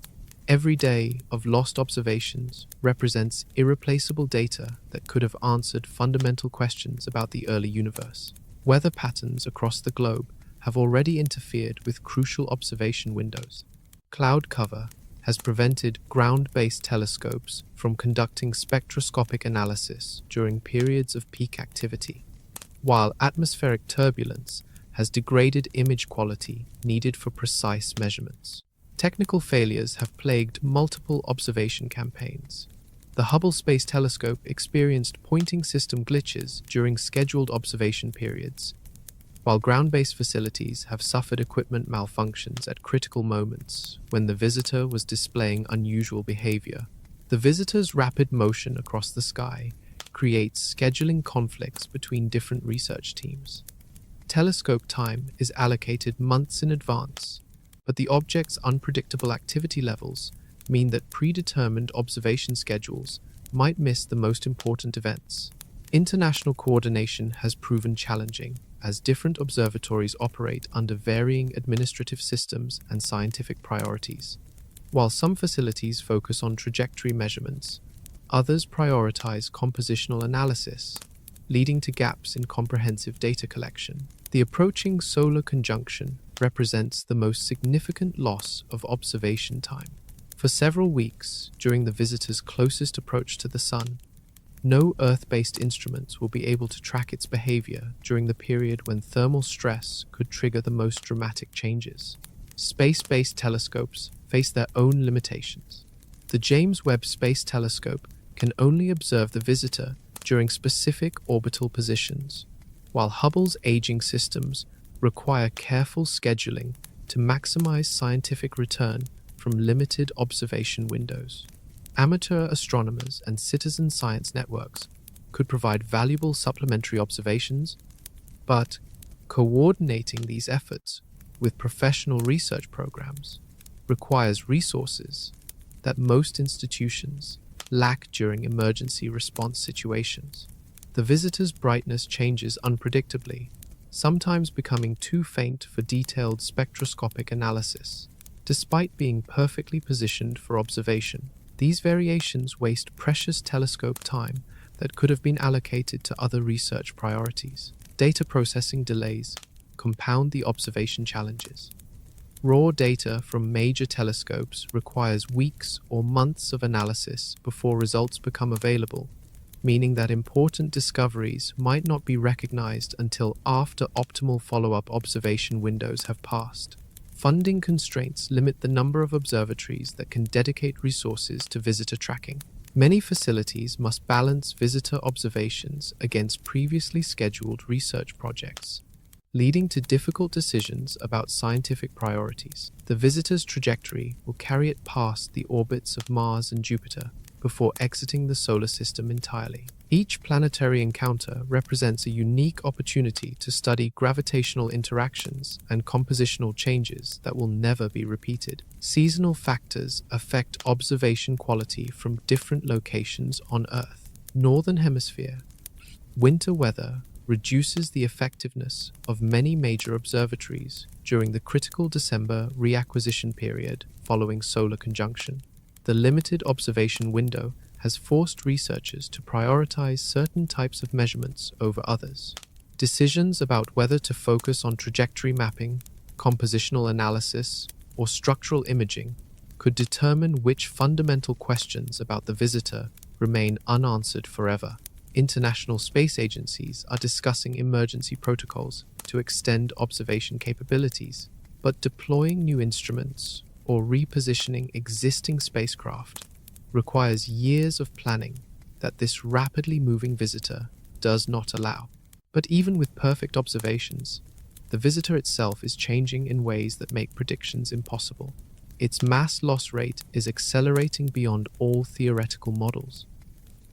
Every day of lost observations represents irreplaceable data that could have answered fundamental questions about the early universe. Weather patterns across the globe have already interfered with crucial observation windows. Cloud cover has prevented ground-based telescopes from conducting spectroscopic analysis during periods of peak activity, while atmospheric turbulence has degraded image quality needed for precise measurements. Technical failures have plagued multiple observation campaigns. The Hubble Space Telescope experienced pointing system glitches during scheduled observation periods, while ground-based facilities have suffered equipment malfunctions at critical moments when the visitor was displaying unusual behavior. The visitor's rapid motion across the sky creates scheduling conflicts between different research teams. Telescope time is allocated months in advance, but the object's unpredictable activity levels mean that predetermined observation schedules might miss the most important events. International coordination has proven challenging, as different observatories operate under varying administrative systems and scientific priorities. While some facilities focus on trajectory measurements, others prioritize compositional analysis, leading to gaps in comprehensive data collection. The approaching solar conjunction represents the most significant loss of observation time. For several weeks, during the visitor's closest approach to the Sun, no Earth-based instruments will be able to track its behavior during the period when thermal stress could trigger the most dramatic changes. Space-based telescopes face their own limitations. The James Webb Space Telescope can only observe the visitor during specific orbital positions, while Hubble's aging systems require careful scheduling to maximize scientific return from limited observation windows. Amateur astronomers and citizen science networks could provide valuable supplementary observations, but coordinating these efforts with professional research programs requires resources that most institutions lack during emergency response situations. The visitor's brightness changes unpredictably, sometimes becoming too faint for detailed spectroscopic analysis. Despite being perfectly positioned for observation, these variations waste precious telescope time that could have been allocated to other research priorities. Data processing delays compound the observation challenges. Raw data from major telescopes requires weeks or months of analysis before results become available, meaning that important discoveries might not be recognized until after optimal follow-up observation windows have passed. Funding constraints limit the number of observatories that can dedicate resources to visitor tracking. Many facilities must balance visitor observations against previously scheduled research projects, leading to difficult decisions about scientific priorities. The visitor's trajectory will carry it past the orbits of Mars and Jupiter before exiting the solar system entirely. Each planetary encounter represents a unique opportunity to study gravitational interactions and compositional changes that will never be repeated. Seasonal factors affect observation quality from different locations on Earth. Northern Hemisphere, winter weather reduces the effectiveness of many major observatories during the critical December reacquisition period following solar conjunction. The limited observation window has forced researchers to prioritize certain types of measurements over others. Decisions about whether to focus on trajectory mapping, compositional analysis, or structural imaging could determine which fundamental questions about the visitor remain unanswered forever. International space agencies are discussing emergency protocols to extend observation capabilities, but deploying new instruments or repositioning existing spacecraft requires years of planning that this rapidly moving visitor does not allow. But even with perfect observations, the visitor itself is changing in ways that make predictions impossible. Its mass loss rate is accelerating beyond all theoretical models.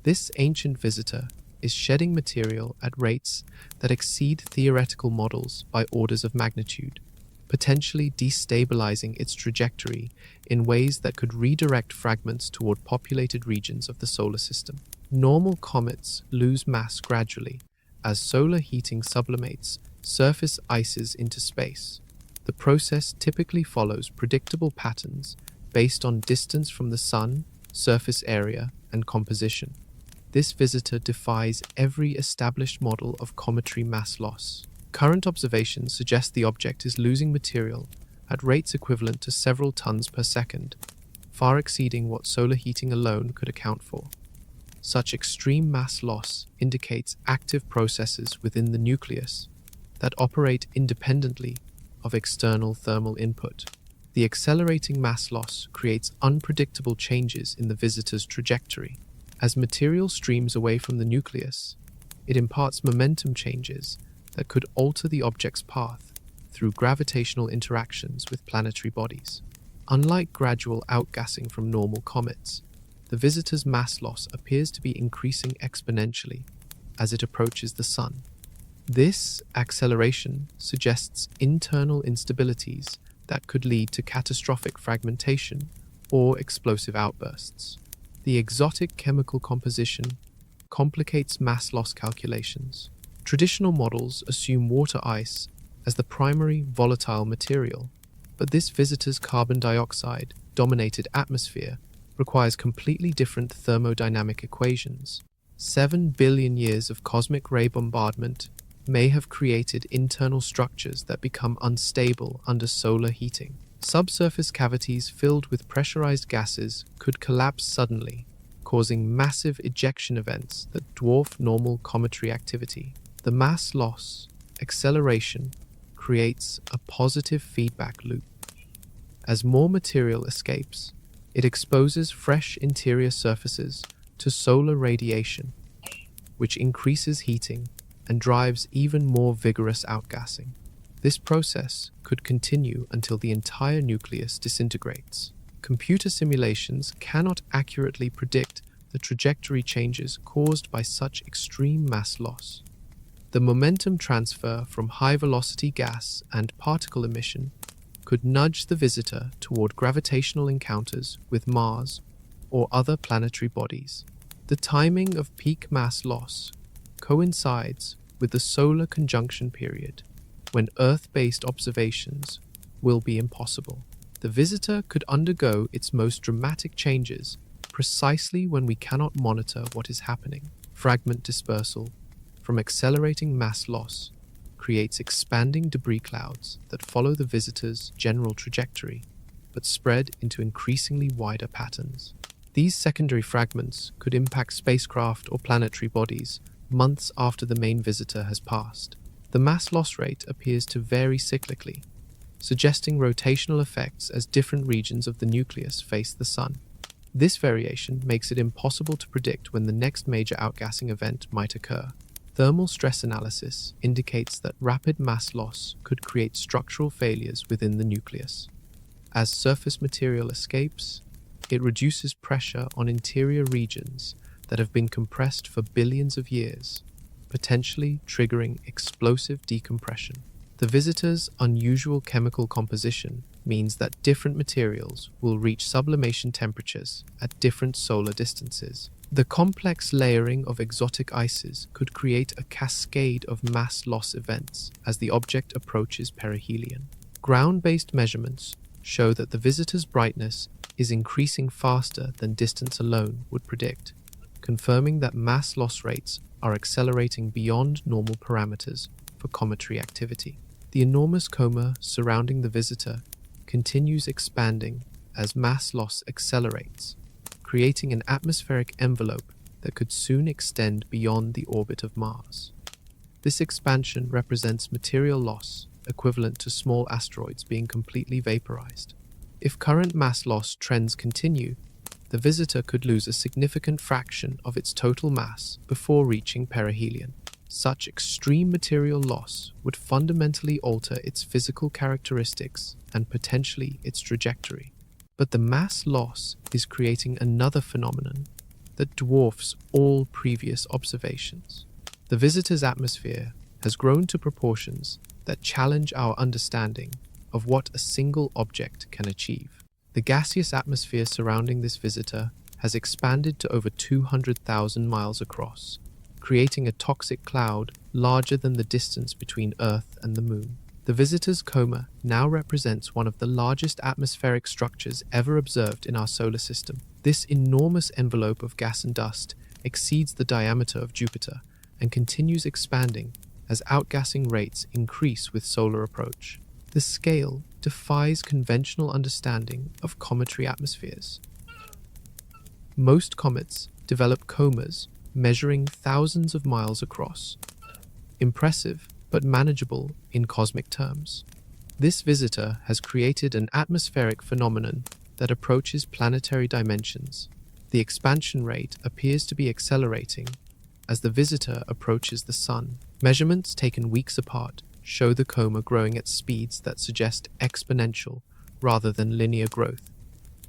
This ancient visitor is shedding material at rates that exceed theoretical models by orders of magnitude, potentially destabilizing its trajectory in ways that could redirect fragments toward populated regions of the solar system. Normal comets lose mass gradually as solar heating sublimates surface ices into space, The process typically follows predictable patterns based on distance from the Sun, surface area, and composition. This visitor defies every established model of cometary mass loss. Current observations suggest the object is losing material at rates equivalent to several tons per second, far exceeding what solar heating alone could account for. Such extreme mass loss indicates active processes within the nucleus that operate independently of external thermal input. The accelerating mass loss creates unpredictable changes in the visitor's trajectory. As material streams away from the nucleus, it imparts momentum changes that could alter the object's path through gravitational interactions with planetary bodies. Unlike gradual outgassing from normal comets, the visitor's mass loss appears to be increasing exponentially as it approaches the Sun. This acceleration suggests internal instabilities that could lead to catastrophic fragmentation or explosive outbursts. The exotic chemical composition complicates mass loss calculations. Traditional models assume water ice as the primary volatile material, but this visitor's carbon dioxide-dominated atmosphere requires completely different thermodynamic equations. 7 billion years of cosmic ray bombardment may have created internal structures that become unstable under solar heating. Subsurface cavities filled with pressurized gases could collapse suddenly, causing massive ejection events that dwarf normal cometary activity. The mass loss acceleration creates a positive feedback loop. As more material escapes, it exposes fresh interior surfaces to solar radiation, which increases heating and drives even more vigorous outgassing. This process could continue until the entire nucleus disintegrates. Computer simulations cannot accurately predict the trajectory changes caused by such extreme mass loss. The momentum transfer from high-velocity gas and particle emission could nudge the visitor toward gravitational encounters with Mars or other planetary bodies. The timing of peak mass loss coincides with the solar conjunction period, when Earth-based observations will be impossible. The visitor could undergo its most dramatic changes precisely when we cannot monitor what is happening. Fragment dispersal from accelerating mass loss creates expanding debris clouds that follow the visitor's general trajectory, but spread into increasingly wider patterns. These secondary fragments could impact spacecraft or planetary bodies months after the main visitor has passed. The mass loss rate appears to vary cyclically, suggesting rotational effects as different regions of the nucleus face the Sun. This variation makes it impossible to predict when the next major outgassing event might occur. Thermal stress analysis indicates that rapid mass loss could create structural failures within the nucleus. As surface material escapes, it reduces pressure on interior regions that have been compressed for billions of years, potentially triggering explosive decompression. The visitor's unusual chemical composition means that different materials will reach sublimation temperatures at different solar distances. The complex layering of exotic ices could create a cascade of mass loss events as the object approaches perihelion. Ground-based measurements show that the visitor's brightness is increasing faster than distance alone would predict, confirming that mass loss rates are accelerating beyond normal parameters for cometary activity. The enormous coma surrounding the visitor continues expanding as mass loss accelerates, creating an atmospheric envelope that could soon extend beyond the orbit of Mars. This expansion represents material loss equivalent to small asteroids being completely vaporized. If current mass loss trends continue, the visitor could lose a significant fraction of its total mass before reaching perihelion. Such extreme material loss would fundamentally alter its physical characteristics and potentially its trajectory. But the mass loss is creating another phenomenon that dwarfs all previous observations. The visitor's atmosphere has grown to proportions that challenge our understanding of what a single object can achieve. The gaseous atmosphere surrounding this visitor has expanded to over 200,000 miles across, creating a toxic cloud larger than the distance between Earth and the Moon. The visitor's coma now represents one of the largest atmospheric structures ever observed in our solar system. This enormous envelope of gas and dust exceeds the diameter of Jupiter and continues expanding as outgassing rates increase with solar approach. The scale defies conventional understanding of cometary atmospheres. Most comets develop comas measuring thousands of miles across. Impressive, but manageable in cosmic terms. This visitor has created an atmospheric phenomenon that approaches planetary dimensions. The expansion rate appears to be accelerating as the visitor approaches the Sun. Measurements taken weeks apart show the coma growing at speeds that suggest exponential rather than linear growth,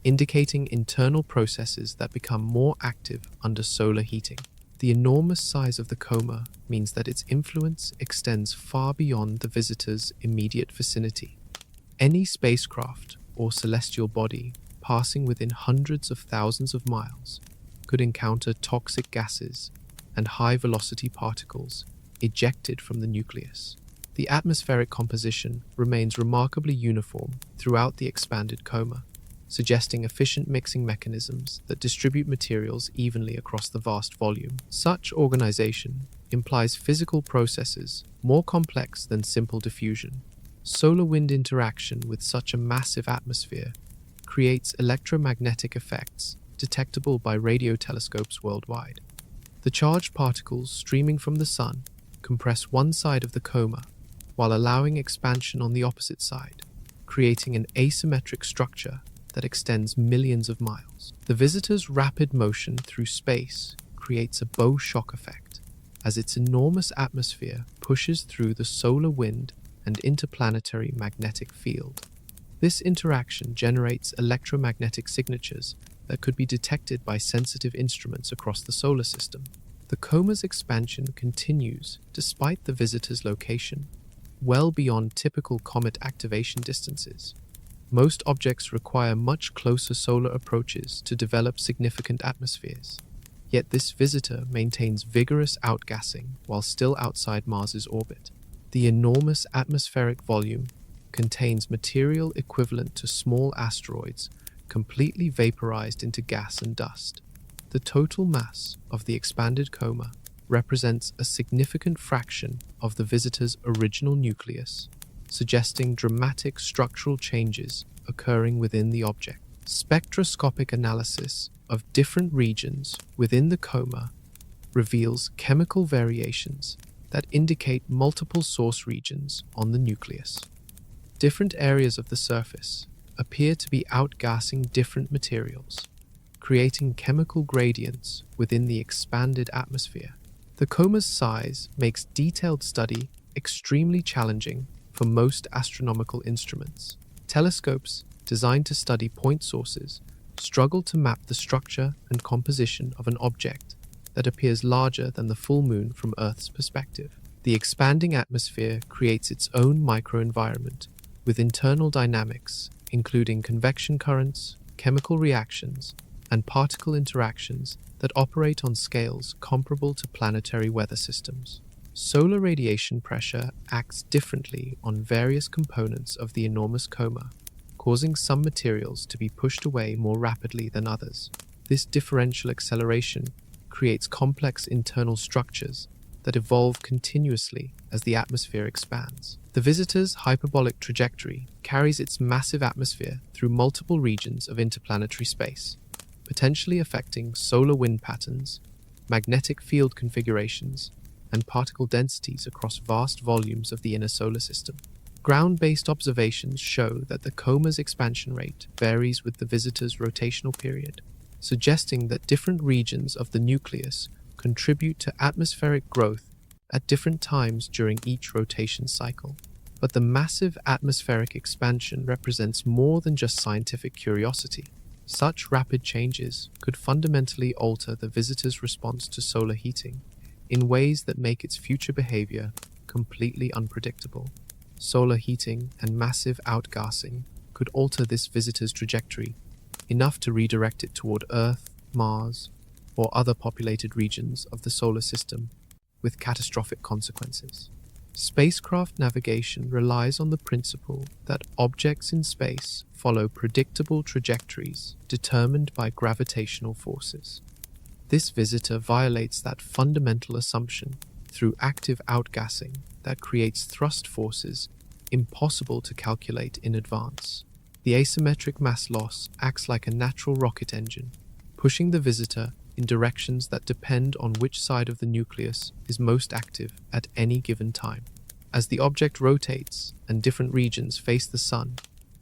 indicating internal processes that become more active under solar heating. The enormous size of the coma means that its influence extends far beyond the visitor's immediate vicinity. Any spacecraft or celestial body passing within hundreds of thousands of miles could encounter toxic gases and high-velocity particles ejected from the nucleus. The atmospheric composition remains remarkably uniform throughout the expanded coma, suggesting efficient mixing mechanisms that distribute materials evenly across the vast volume. Such organization implies physical processes more complex than simple diffusion. Solar-wind interaction with such a massive atmosphere creates electromagnetic effects detectable by radio telescopes worldwide. The charged particles streaming from the Sun compress one side of the coma while allowing expansion on the opposite side, creating an asymmetric structure that extends millions of miles. The visitor's rapid motion through space creates a bow shock effect as its enormous atmosphere pushes through the solar wind and interplanetary magnetic field. This interaction generates electromagnetic signatures that could be detected by sensitive instruments across the solar system. The coma's expansion continues despite the visitor's location, well beyond typical comet activation distances. Most objects require much closer solar approaches to develop significant atmospheres. Yet this visitor maintains vigorous outgassing while still outside Mars's orbit. The enormous atmospheric volume contains material equivalent to small asteroids completely vaporized into gas and dust. The total mass of the expanded coma represents a significant fraction of the visitor's original nucleus, suggesting dramatic structural changes occurring within the object. Spectroscopic analysis of different regions within the coma reveals chemical variations that indicate multiple source regions on the nucleus. Different areas of the surface appear to be outgassing different materials, creating chemical gradients within the expanded atmosphere. The coma's size makes detailed study extremely challenging for most astronomical instruments. Telescopes designed to study point sources struggle to map the structure and composition of an object that appears larger than the full moon from Earth's perspective. The expanding atmosphere creates its own microenvironment with internal dynamics, including convection currents, chemical reactions, and particle interactions that operate on scales comparable to planetary weather systems. Solar radiation pressure acts differently on various components of the enormous coma, causing some materials to be pushed away more rapidly than others. This differential acceleration creates complex internal structures that evolve continuously as the atmosphere expands. The visitor's hyperbolic trajectory carries its massive atmosphere through multiple regions of interplanetary space, potentially affecting solar wind patterns, magnetic field configurations, and particle densities across vast volumes of the inner solar system. Ground-based observations show that the coma's expansion rate varies with the visitor's rotational period, suggesting that different regions of the nucleus contribute to atmospheric growth at different times during each rotation cycle. But the massive atmospheric expansion represents more than just scientific curiosity. Such rapid changes could fundamentally alter the visitor's response to solar heating in ways that make its future behavior completely unpredictable. Solar heating and massive outgassing could alter this visitor's trajectory enough to redirect it toward Earth, Mars, or other populated regions of the solar system with catastrophic consequences. Spacecraft navigation relies on the principle that objects in space follow predictable trajectories determined by gravitational forces. This visitor violates that fundamental assumption through active outgassing that creates thrust forces impossible to calculate in advance. The asymmetric mass loss acts like a natural rocket engine, pushing the visitor in directions that depend on which side of the nucleus is most active at any given time. As the object rotates and different regions face the sun,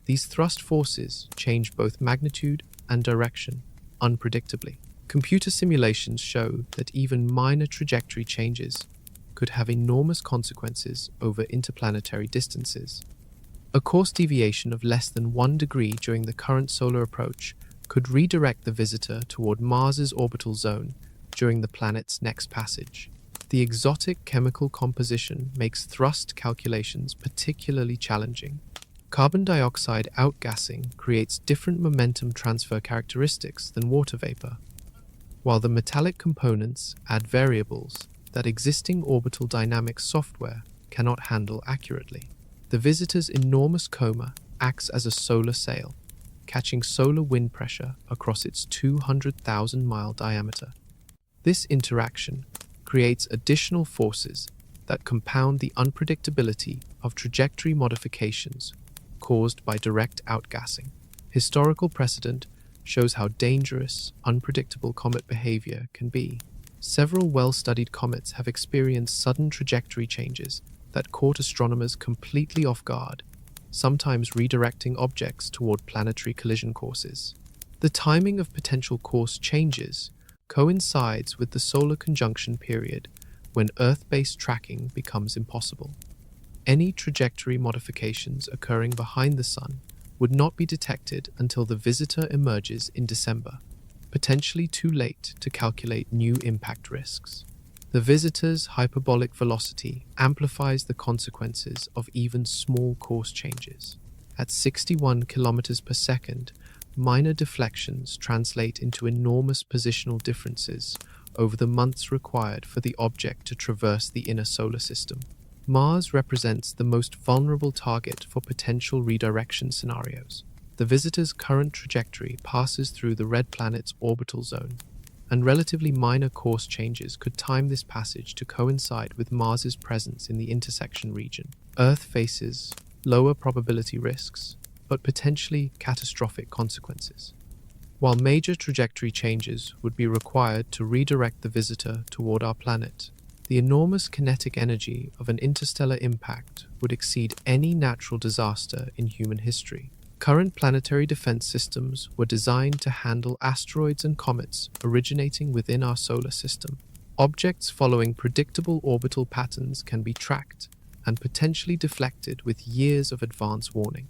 these thrust forces change both magnitude and direction unpredictably. Computer simulations show that even minor trajectory changes could have enormous consequences over interplanetary distances. A course deviation of less than 1 degree during the current solar approach could redirect the visitor toward Mars's orbital zone during the planet's next passage. The exotic chemical composition makes thrust calculations particularly challenging. Carbon dioxide outgassing creates different momentum transfer characteristics than water vapor, while the metallic components add variables that existing orbital dynamics software cannot handle accurately. The visitor's enormous coma acts as a solar sail, catching solar wind pressure across its 200,000-mile diameter. This interaction creates additional forces that compound the unpredictability of trajectory modifications caused by direct outgassing. Historical precedent shows how dangerous, unpredictable comet behavior can be. Several well-studied comets have experienced sudden trajectory changes that caught astronomers completely off guard, sometimes redirecting objects toward planetary collision courses. The timing of potential course changes coincides with the solar conjunction period when Earth-based tracking becomes impossible. Any trajectory modifications occurring behind the Sun would not be detected until the visitor emerges in December, potentially too late to calculate new impact risks. The visitor's hyperbolic velocity amplifies the consequences of even small course changes. At 61 kilometers per second, minor deflections translate into enormous positional differences over the months required for the object to traverse the inner solar system. Mars represents the most vulnerable target for potential redirection scenarios. The visitor's current trajectory passes through the red planet's orbital zone, and relatively minor course changes could time this passage to coincide with Mars's presence in the intersection region. Earth faces lower probability risks, but potentially catastrophic consequences. While major trajectory changes would be required to redirect the visitor toward our planet, the enormous kinetic energy of an interstellar impact would exceed any natural disaster in human history. Current planetary defense systems were designed to handle asteroids and comets originating within our solar system. Objects following predictable orbital patterns can be tracked and potentially deflected with years of advance warning.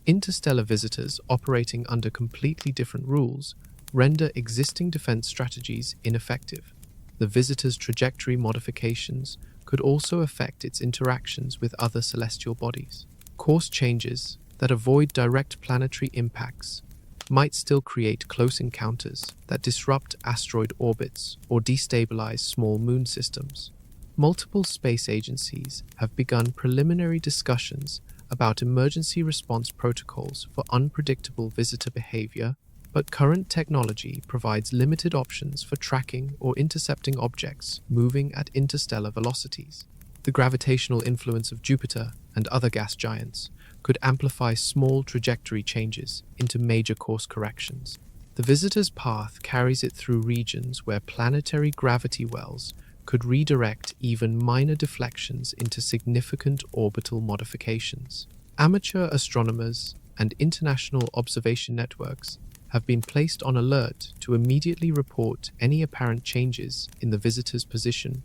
Interstellar visitors operating under completely different rules render existing defense strategies ineffective. The visitor's trajectory modifications could also affect its interactions with other celestial bodies. Course changes that avoid direct planetary impacts might still create close encounters that disrupt asteroid orbits or destabilize small moon systems. Multiple space agencies have begun preliminary discussions about emergency response protocols for unpredictable visitor behavior, but current technology provides limited options for tracking or intercepting objects moving at interstellar velocities. The gravitational influence of Jupiter and other gas giants could amplify small trajectory changes into major course corrections. The visitor's path carries it through regions where planetary gravity wells could redirect even minor deflections into significant orbital modifications. Amateur astronomers and international observation networks have been placed on alert to immediately report any apparent changes in the visitor's position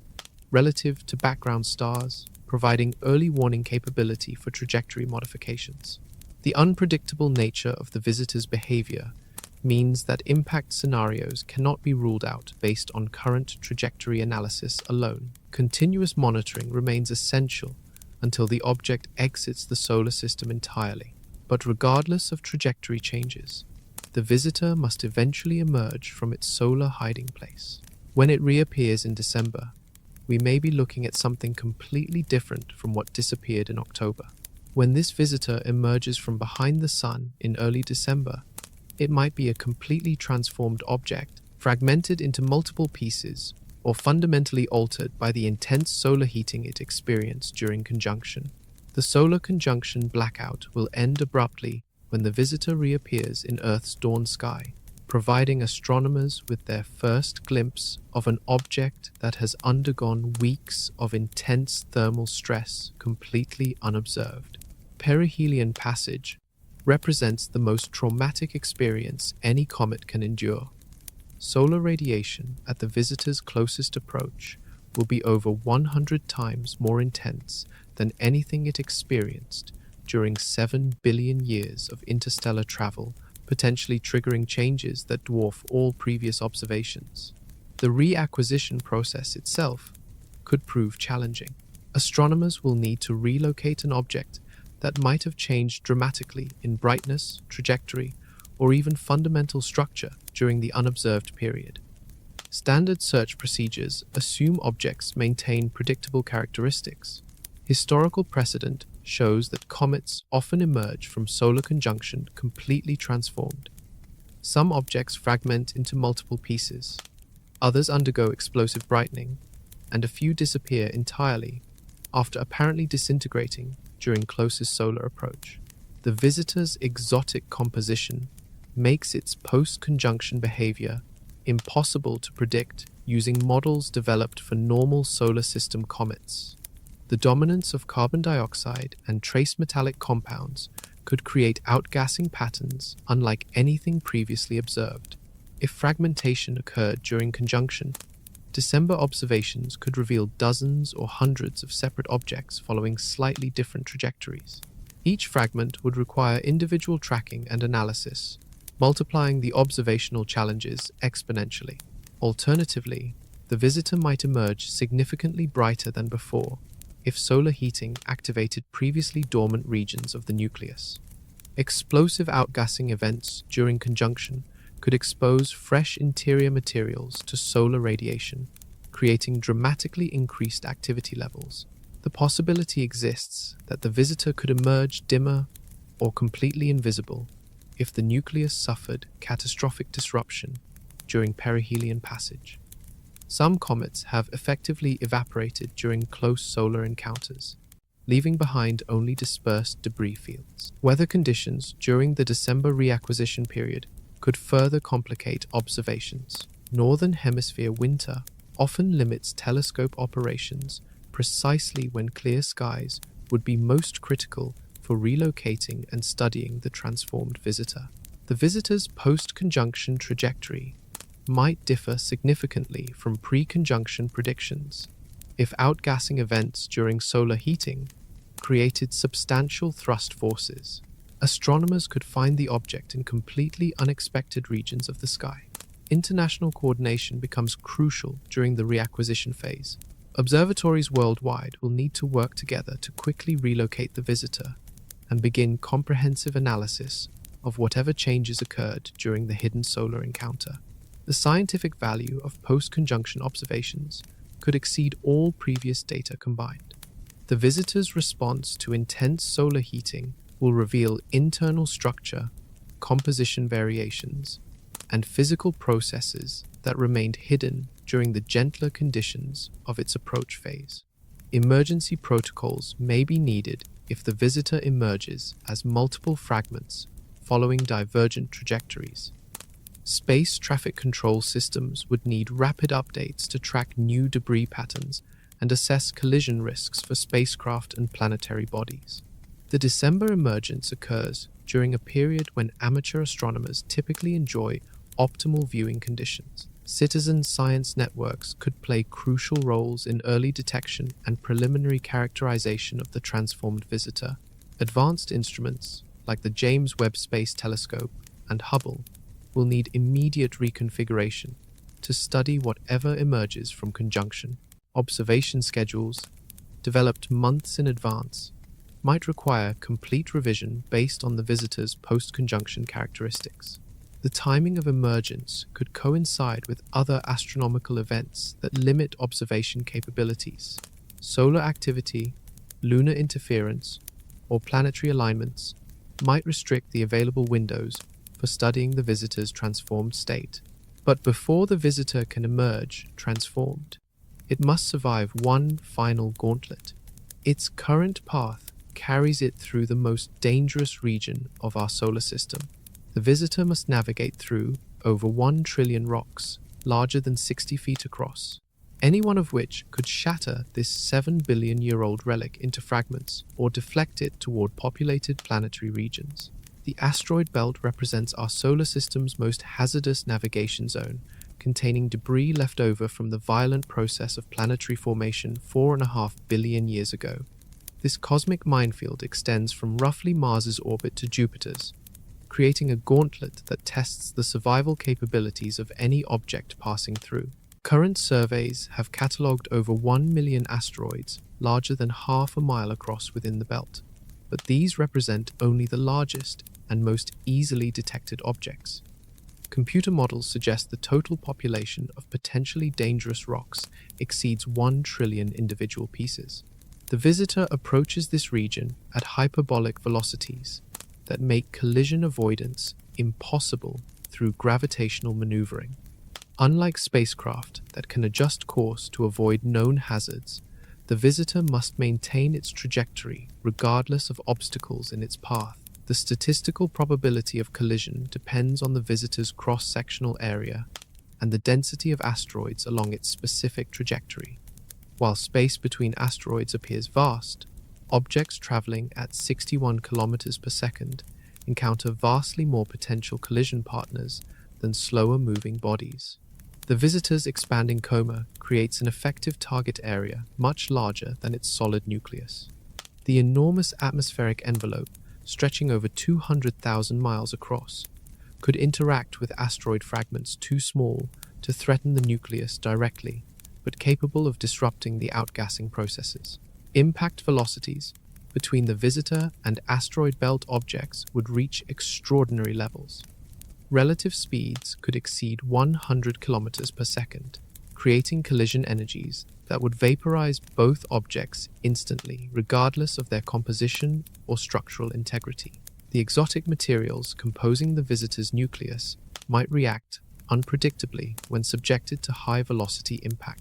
relative to background stars, providing early warning capability for trajectory modifications. The unpredictable nature of the visitor's behavior means that impact scenarios cannot be ruled out based on current trajectory analysis alone. Continuous monitoring remains essential until the object exits the solar system entirely. But regardless of trajectory changes, the visitor must eventually emerge from its solar hiding place. When it reappears in December, we may be looking at something completely different from what disappeared in October. When this visitor emerges from behind the Sun in early December, it might be a completely transformed object, fragmented into multiple pieces, or fundamentally altered by the intense solar heating it experienced during conjunction. The solar conjunction blackout will end abruptly when the visitor reappears in Earth's dawn sky, providing astronomers with their first glimpse of an object that has undergone weeks of intense thermal stress completely unobserved. Perihelion passage represents the most traumatic experience any comet can endure. Solar radiation at the visitor's closest approach will be over 100 times more intense than anything it experienced during 7 billion years of interstellar travel, potentially triggering changes that dwarf all previous observations. The reacquisition process itself could prove challenging. Astronomers will need to relocate an object that might have changed dramatically in brightness, trajectory, or even fundamental structure during the unobserved period. Standard search procedures assume objects maintain predictable characteristics. Historical precedent shows that comets often emerge from solar conjunction completely transformed. Some objects fragment into multiple pieces, others undergo explosive brightening, and a few disappear entirely after apparently disintegrating during closest solar approach. The visitor's exotic composition makes its post-conjunction behavior impossible to predict using models developed for normal solar system comets. The dominance of carbon dioxide and trace metallic compounds could create outgassing patterns unlike anything previously observed. If fragmentation occurred during conjunction, December observations could reveal dozens or hundreds of separate objects following slightly different trajectories. Each fragment would require individual tracking and analysis, multiplying the observational challenges exponentially. Alternatively, the visitor might emerge significantly brighter than before if solar heating activated previously dormant regions of the nucleus. Explosive outgassing events during conjunction could expose fresh interior materials to solar radiation, creating dramatically increased activity levels. The possibility exists that the visitor could emerge dimmer or completely invisible if the nucleus suffered catastrophic disruption during perihelion passage. Some comets have effectively evaporated during close solar encounters, leaving behind only dispersed debris fields. Weather conditions during the December reacquisition period could further complicate observations. Northern Hemisphere winter often limits telescope operations precisely when clear skies would be most critical for relocating and studying the transformed visitor. The visitor's post-conjunction trajectory might differ significantly from pre-conjunction predictions. If outgassing events during solar heating created substantial thrust forces, astronomers could find the object in completely unexpected regions of the sky. International coordination becomes crucial during the reacquisition phase. Observatories worldwide will need to work together to quickly relocate the visitor and begin comprehensive analysis of whatever changes occurred during the hidden solar encounter. The scientific value of post-conjunction observations could exceed all previous data combined. The visitor's response to intense solar heating will reveal internal structure, composition variations, and physical processes that remained hidden during the gentler conditions of its approach phase. Emergency protocols may be needed if the visitor emerges as multiple fragments following divergent trajectories. Space traffic control systems would need rapid updates to track new debris patterns and assess collision risks for spacecraft and planetary bodies. The December emergence occurs during a period when amateur astronomers typically enjoy optimal viewing conditions. Citizen science networks could play crucial roles in early detection and preliminary characterization of the transformed visitor. Advanced instruments, like the James Webb Space Telescope and Hubble, will need immediate reconfiguration to study whatever emerges from conjunction. Observation schedules, developed months in advance, might require complete revision based on the visitor's post-conjunction characteristics. The The timing of emergence could coincide with other astronomical events that limit observation capabilities. Solar activity, lunar interference, or planetary alignments might restrict the available windows for studying the visitor's transformed state. But before the visitor can emerge transformed, it must survive one final gauntlet. Its current path carries it through the most dangerous region of our solar system. The visitor must navigate through over 1 trillion rocks, larger than 60 feet across, any one of which could shatter this 7 billion-year-old relic into fragments or deflect it toward populated planetary regions. The asteroid belt represents our solar system's most hazardous navigation zone, containing debris left over from the violent process of planetary formation 4.5 billion years ago. This cosmic minefield extends from roughly Mars's orbit to Jupiter's, creating a gauntlet that tests the survival capabilities of any object passing through. Current surveys have catalogued over 1 million asteroids larger than half a mile across within the belt, but these represent only the largest and most easily detected objects. Computer models suggest the total population of potentially dangerous rocks exceeds 1 trillion individual pieces. The visitor approaches this region at hyperbolic velocities that make collision avoidance impossible through gravitational maneuvering. Unlike spacecraft that can adjust course to avoid known hazards, the visitor must maintain its trajectory regardless of obstacles in its path. The statistical probability of collision depends on the visitor's cross-sectional area and the density of asteroids along its specific trajectory. While space between asteroids appears vast, objects traveling at 61 kilometers per second encounter vastly more potential collision partners than slower-moving bodies. The visitor's expanding coma creates an effective target area much larger than its solid nucleus. The enormous atmospheric envelope, stretching over 200,000 miles across, could interact with asteroid fragments too small to threaten the nucleus directly, but capable of disrupting the outgassing processes. Impact velocities between the visitor and asteroid belt objects would reach extraordinary levels. Relative speeds could exceed 100 kilometers per second, creating collision energies that would vaporize both objects instantly, regardless of their composition or structural integrity. The exotic materials composing the visitor's nucleus might react unpredictably when subjected to high-velocity impact.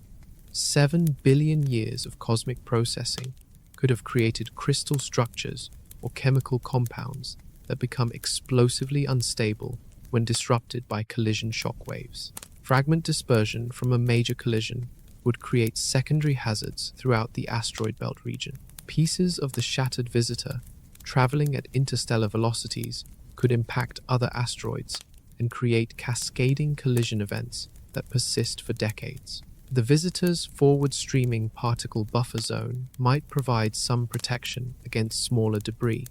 7 billion years of cosmic processing could have created crystal structures or chemical compounds that become explosively unstable when disrupted by collision shock waves. Fragment dispersion from a major collision would create secondary hazards throughout the asteroid belt region. Pieces of the shattered visitor, traveling at interstellar velocities, could impact other asteroids and create cascading collision events that persist for decades. The visitor's forward-streaming particle buffer zone might provide some protection against smaller debris,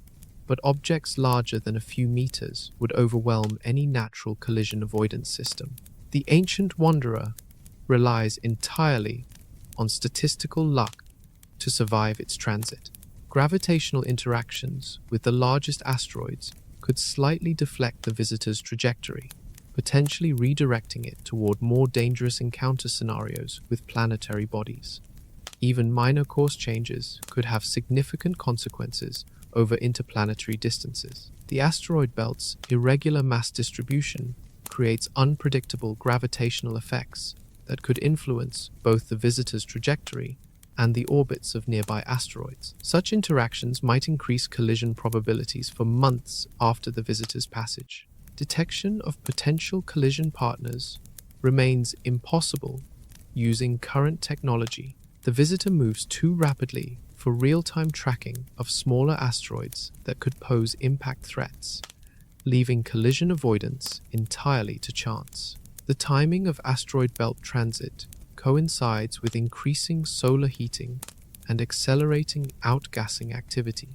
but objects larger than a few meters would overwhelm any natural collision avoidance system. The ancient wanderer relies entirely on statistical luck to survive its transit. Gravitational interactions with the largest asteroids could slightly deflect the visitor's trajectory, potentially redirecting it toward more dangerous encounter scenarios with planetary bodies. Even minor course changes could have significant consequences over interplanetary distances. The asteroid belt's irregular mass distribution creates unpredictable gravitational effects that could influence both the visitor's trajectory and the orbits of nearby asteroids. Such interactions might increase collision probabilities for months after the visitor's passage. Detection of potential collision partners remains impossible using current technology. The visitor moves too rapidly for real-time tracking of smaller asteroids that could pose impact threats, leaving collision avoidance entirely to chance. The timing of asteroid belt transit coincides with increasing solar heating and accelerating outgassing activity.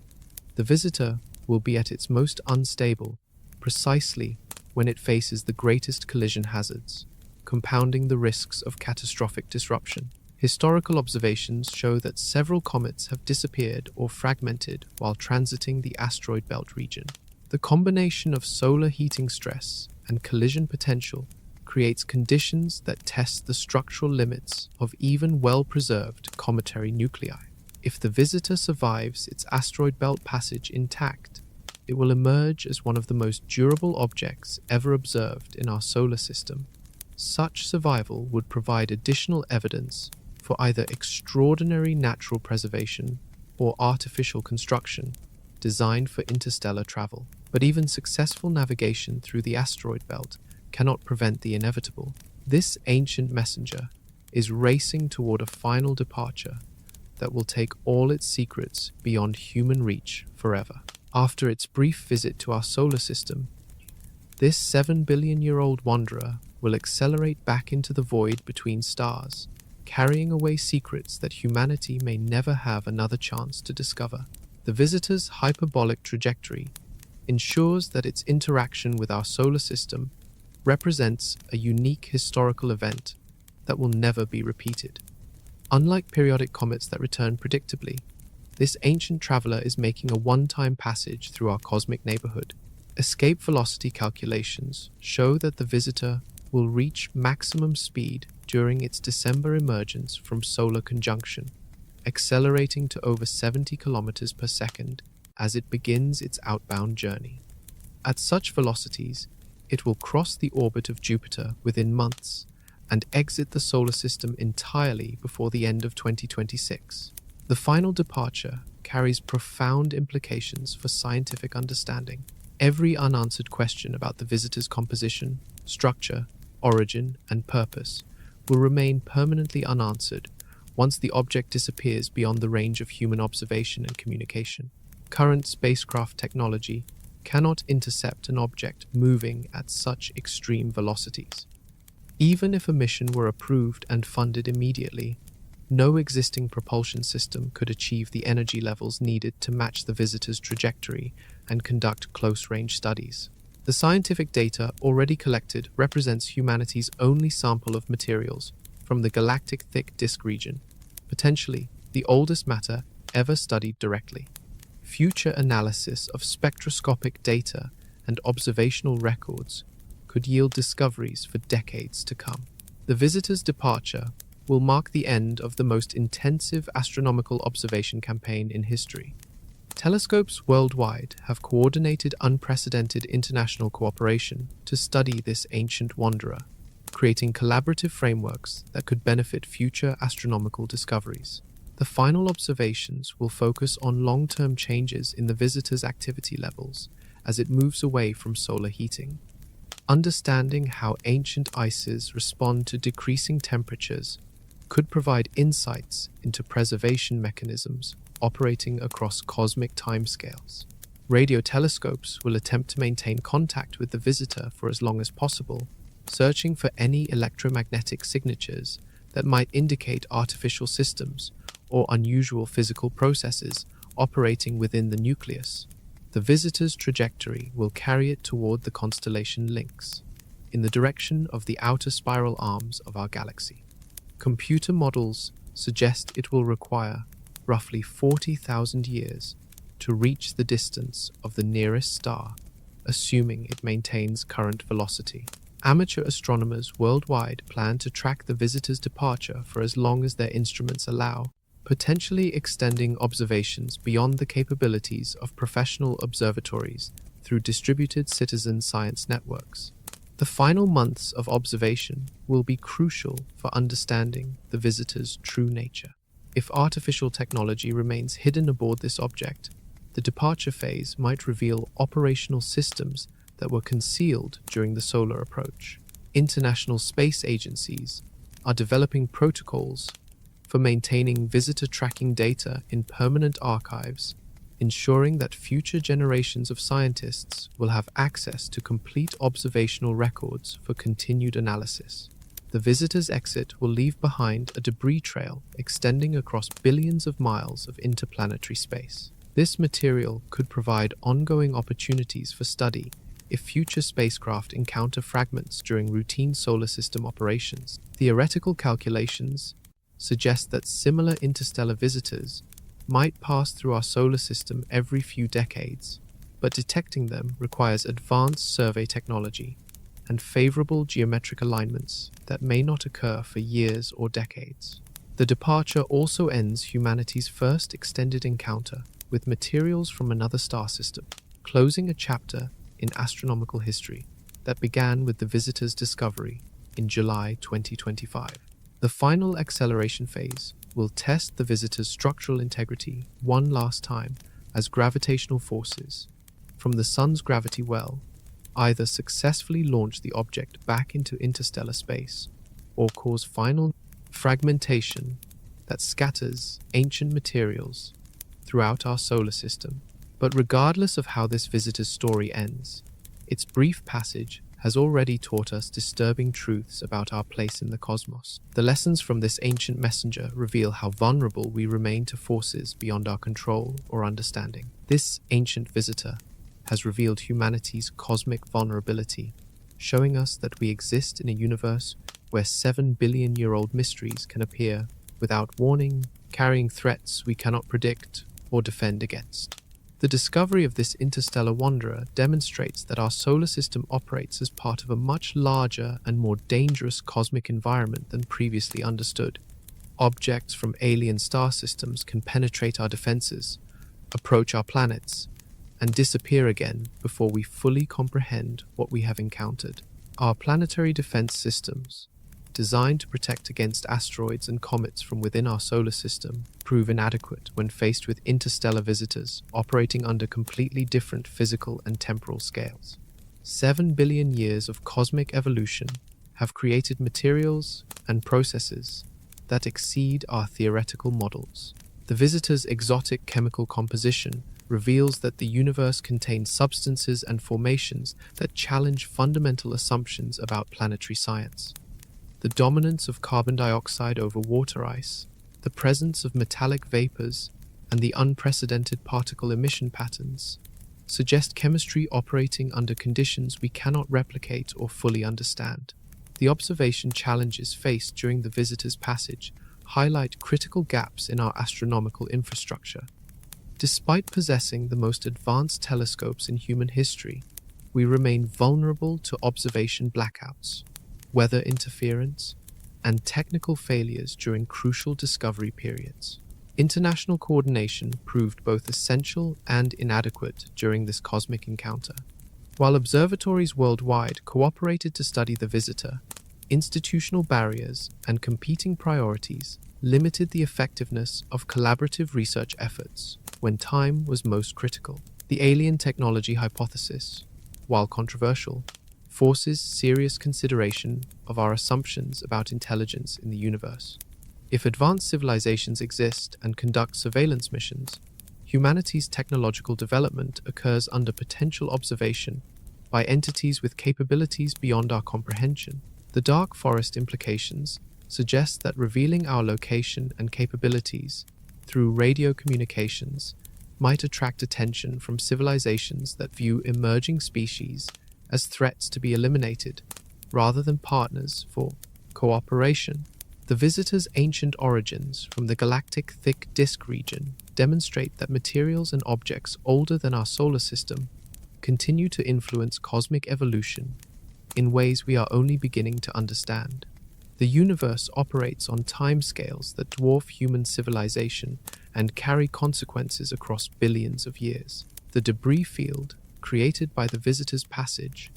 The visitor will be at its most unstable precisely when it faces the greatest collision hazards, compounding the risks of catastrophic disruption. Historical observations show that several comets have disappeared or fragmented while transiting the asteroid belt region. The combination of solar heating stress and collision potential creates conditions that test the structural limits of even well-preserved cometary nuclei. If the visitor survives its asteroid belt passage intact, it will emerge as one of the most durable objects ever observed in our solar system. Such survival would provide additional evidence for either extraordinary natural preservation or artificial construction designed for interstellar travel. But even successful navigation through the asteroid belt cannot prevent the inevitable. This ancient messenger is racing toward a final departure that will take all its secrets beyond human reach forever. After its brief visit to our solar system, this 7-billion-year-old wanderer will accelerate back into the void between stars, carrying away secrets that humanity may never have another chance to discover. The visitor's hyperbolic trajectory ensures that its interaction with our solar system represents a unique historical event that will never be repeated. Unlike periodic comets that return predictably, this ancient traveler is making a one-time passage through our cosmic neighborhood. Escape velocity calculations show that the visitor will reach maximum speed during its December emergence from solar conjunction, accelerating to over 70 kilometers per second as it begins its outbound journey. At such velocities, it will cross the orbit of Jupiter within months and exit the solar system entirely before the end of 2026. The final departure carries profound implications for scientific understanding. Every unanswered question about the visitor's composition, structure, origin, and purpose will remain permanently unanswered once the object disappears beyond the range of human observation and communication. Current spacecraft technology cannot intercept an object moving at such extreme velocities. Even if a mission were approved and funded immediately, no existing propulsion system could achieve the energy levels needed to match the visitor's trajectory and conduct close-range studies. The scientific data already collected represents humanity's only sample of materials from the galactic thick disk region, potentially the oldest matter ever studied directly. Future analysis of spectroscopic data and observational records could yield discoveries for decades to come. The visitor's departure will mark the end of the most intensive astronomical observation campaign in history. Telescopes worldwide have coordinated unprecedented international cooperation to study this ancient wanderer, creating collaborative frameworks that could benefit future astronomical discoveries. The final observations will focus on long-term changes in the visitor's activity levels as it moves away from solar heating. Understanding how ancient ices respond to decreasing temperatures could provide insights into preservation mechanisms operating across cosmic timescales. Radio telescopes will attempt to maintain contact with the visitor for as long as possible, searching for any electromagnetic signatures that might indicate artificial systems or unusual physical processes operating within the nucleus. The visitor's trajectory will carry it toward the constellation Lynx, in the direction of the outer spiral arms of our galaxy. Computer models suggest it will require roughly 40,000 years to reach the distance of the nearest star, assuming it maintains current velocity. Amateur astronomers worldwide plan to track the visitor's departure for as long as their instruments allow, potentially extending observations beyond the capabilities of professional observatories through distributed citizen science networks. The final months of observation will be crucial for understanding the visitor's true nature. If artificial technology remains hidden aboard this object, the departure phase might reveal operational systems that were concealed during the solar approach. International space agencies are developing protocols for maintaining visitor tracking data in permanent archives, ensuring that future generations of scientists will have access to complete observational records for continued analysis. The visitor's exit will leave behind a debris trail extending across billions of miles of interplanetary space. This material could provide ongoing opportunities for study if future spacecraft encounter fragments during routine solar system operations. Theoretical calculations suggest that similar interstellar visitors might pass through our solar system every few decades, but detecting them requires advanced survey technology and favorable geometric alignments that may not occur for years or decades. The departure also ends humanity's first extended encounter with materials from another star system, closing a chapter in astronomical history that began with the visitor's discovery in July 2025. The final acceleration phase will test the visitor's structural integrity one last time as gravitational forces from the Sun's gravity well either successfully launch the object back into interstellar space or cause final fragmentation that scatters ancient materials throughout our solar system. But regardless of how this visitor's story ends, its brief passage has already taught us disturbing truths about our place in the cosmos. The lessons from this ancient messenger reveal how vulnerable we remain to forces beyond our control or understanding. This ancient visitor has revealed humanity's cosmic vulnerability, showing us that we exist in a universe where 7 billion-year-old mysteries can appear without warning, carrying threats we cannot predict or defend against. The discovery of this interstellar wanderer demonstrates that our solar system operates as part of a much larger and more dangerous cosmic environment than previously understood. Objects from alien star systems can penetrate our defenses, approach our planets, and disappear again before we fully comprehend what we have encountered. Our planetary defense systems, designed to protect against asteroids and comets from within our solar system, prove inadequate when faced with interstellar visitors operating under completely different physical and temporal scales. 7 billion years of cosmic evolution have created materials and processes that exceed our theoretical models. The visitor's exotic chemical composition reveals that the universe contains substances and formations that challenge fundamental assumptions about planetary science. The dominance of carbon dioxide over water ice, the presence of metallic vapors, and the unprecedented particle emission patterns suggest chemistry operating under conditions we cannot replicate or fully understand. The observation challenges faced during the visitor's passage highlight critical gaps in our astronomical infrastructure. Despite possessing the most advanced telescopes in human history, we remain vulnerable to observation blackouts, weather interference, and technical failures during crucial discovery periods. International coordination proved both essential and inadequate during this cosmic encounter. While observatories worldwide cooperated to study the visitor, institutional barriers and competing priorities limited the effectiveness of collaborative research efforts when time was most critical. The alien technology hypothesis, while controversial, forces serious consideration of our assumptions about intelligence in the universe. If advanced civilizations exist and conduct surveillance missions, humanity's technological development occurs under potential observation by entities with capabilities beyond our comprehension. The dark forest implications suggest that revealing our location and capabilities through radio communications might attract attention from civilizations that view emerging species as threats to be eliminated, rather than partners for cooperation. The visitor's ancient origins from the galactic thick disk region demonstrate that materials and objects older than our solar system continue to influence cosmic evolution in ways we are only beginning to understand. The universe operates on timescales that dwarf human civilization and carry consequences across billions of years. The debris field created by the visitor's passage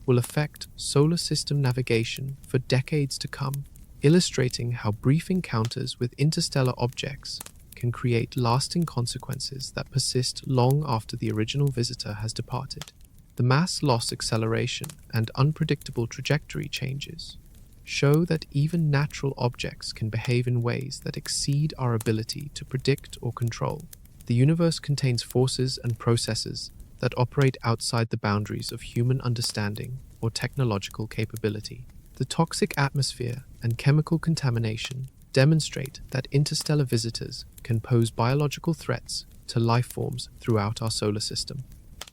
will affect solar system navigation for decades to come, illustrating how brief encounters with interstellar objects can create lasting consequences that persist long after the original visitor has departed. The mass loss acceleration and unpredictable trajectory changes show that even natural objects can behave in ways that exceed our ability to predict or control. The universe contains forces and processes that operate outside the boundaries of human understanding or technological capability. The toxic atmosphere and chemical contamination demonstrate that interstellar visitors can pose biological threats to life forms throughout our solar system.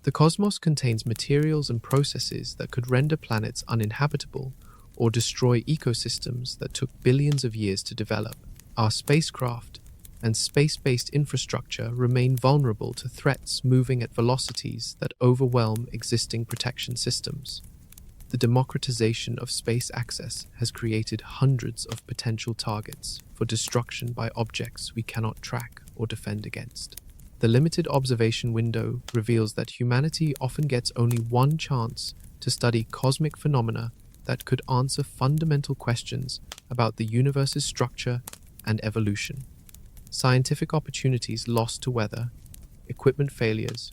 The cosmos contains materials and processes that could render planets uninhabitable or destroy ecosystems that took billions of years to develop. Our spacecraft and space-based infrastructure remain vulnerable to threats moving at velocities that overwhelm existing protection systems. The democratization of space access has created hundreds of potential targets for destruction by objects we cannot track or defend against. The limited observation window reveals that humanity often gets only one chance to study cosmic phenomena that could answer fundamental questions about the universe's structure and evolution. Scientific opportunities lost to weather, equipment failures,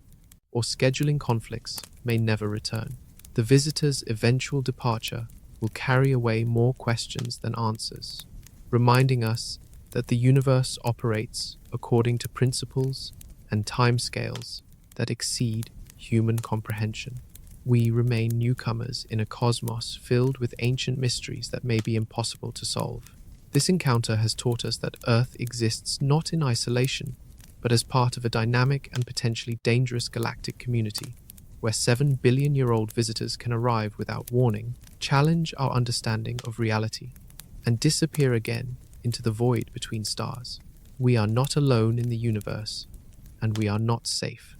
or scheduling conflicts may never return. The visitor's eventual departure will carry away more questions than answers, reminding us that the universe operates according to principles and timescales that exceed human comprehension. We remain newcomers in a cosmos filled with ancient mysteries that may be impossible to solve. This encounter has taught us that Earth exists not in isolation, but as part of a dynamic and potentially dangerous galactic community, where 7 billion-year-old visitors can arrive without warning, challenge our understanding of reality, and disappear again into the void between stars. We are not alone in the universe, and we are not safe.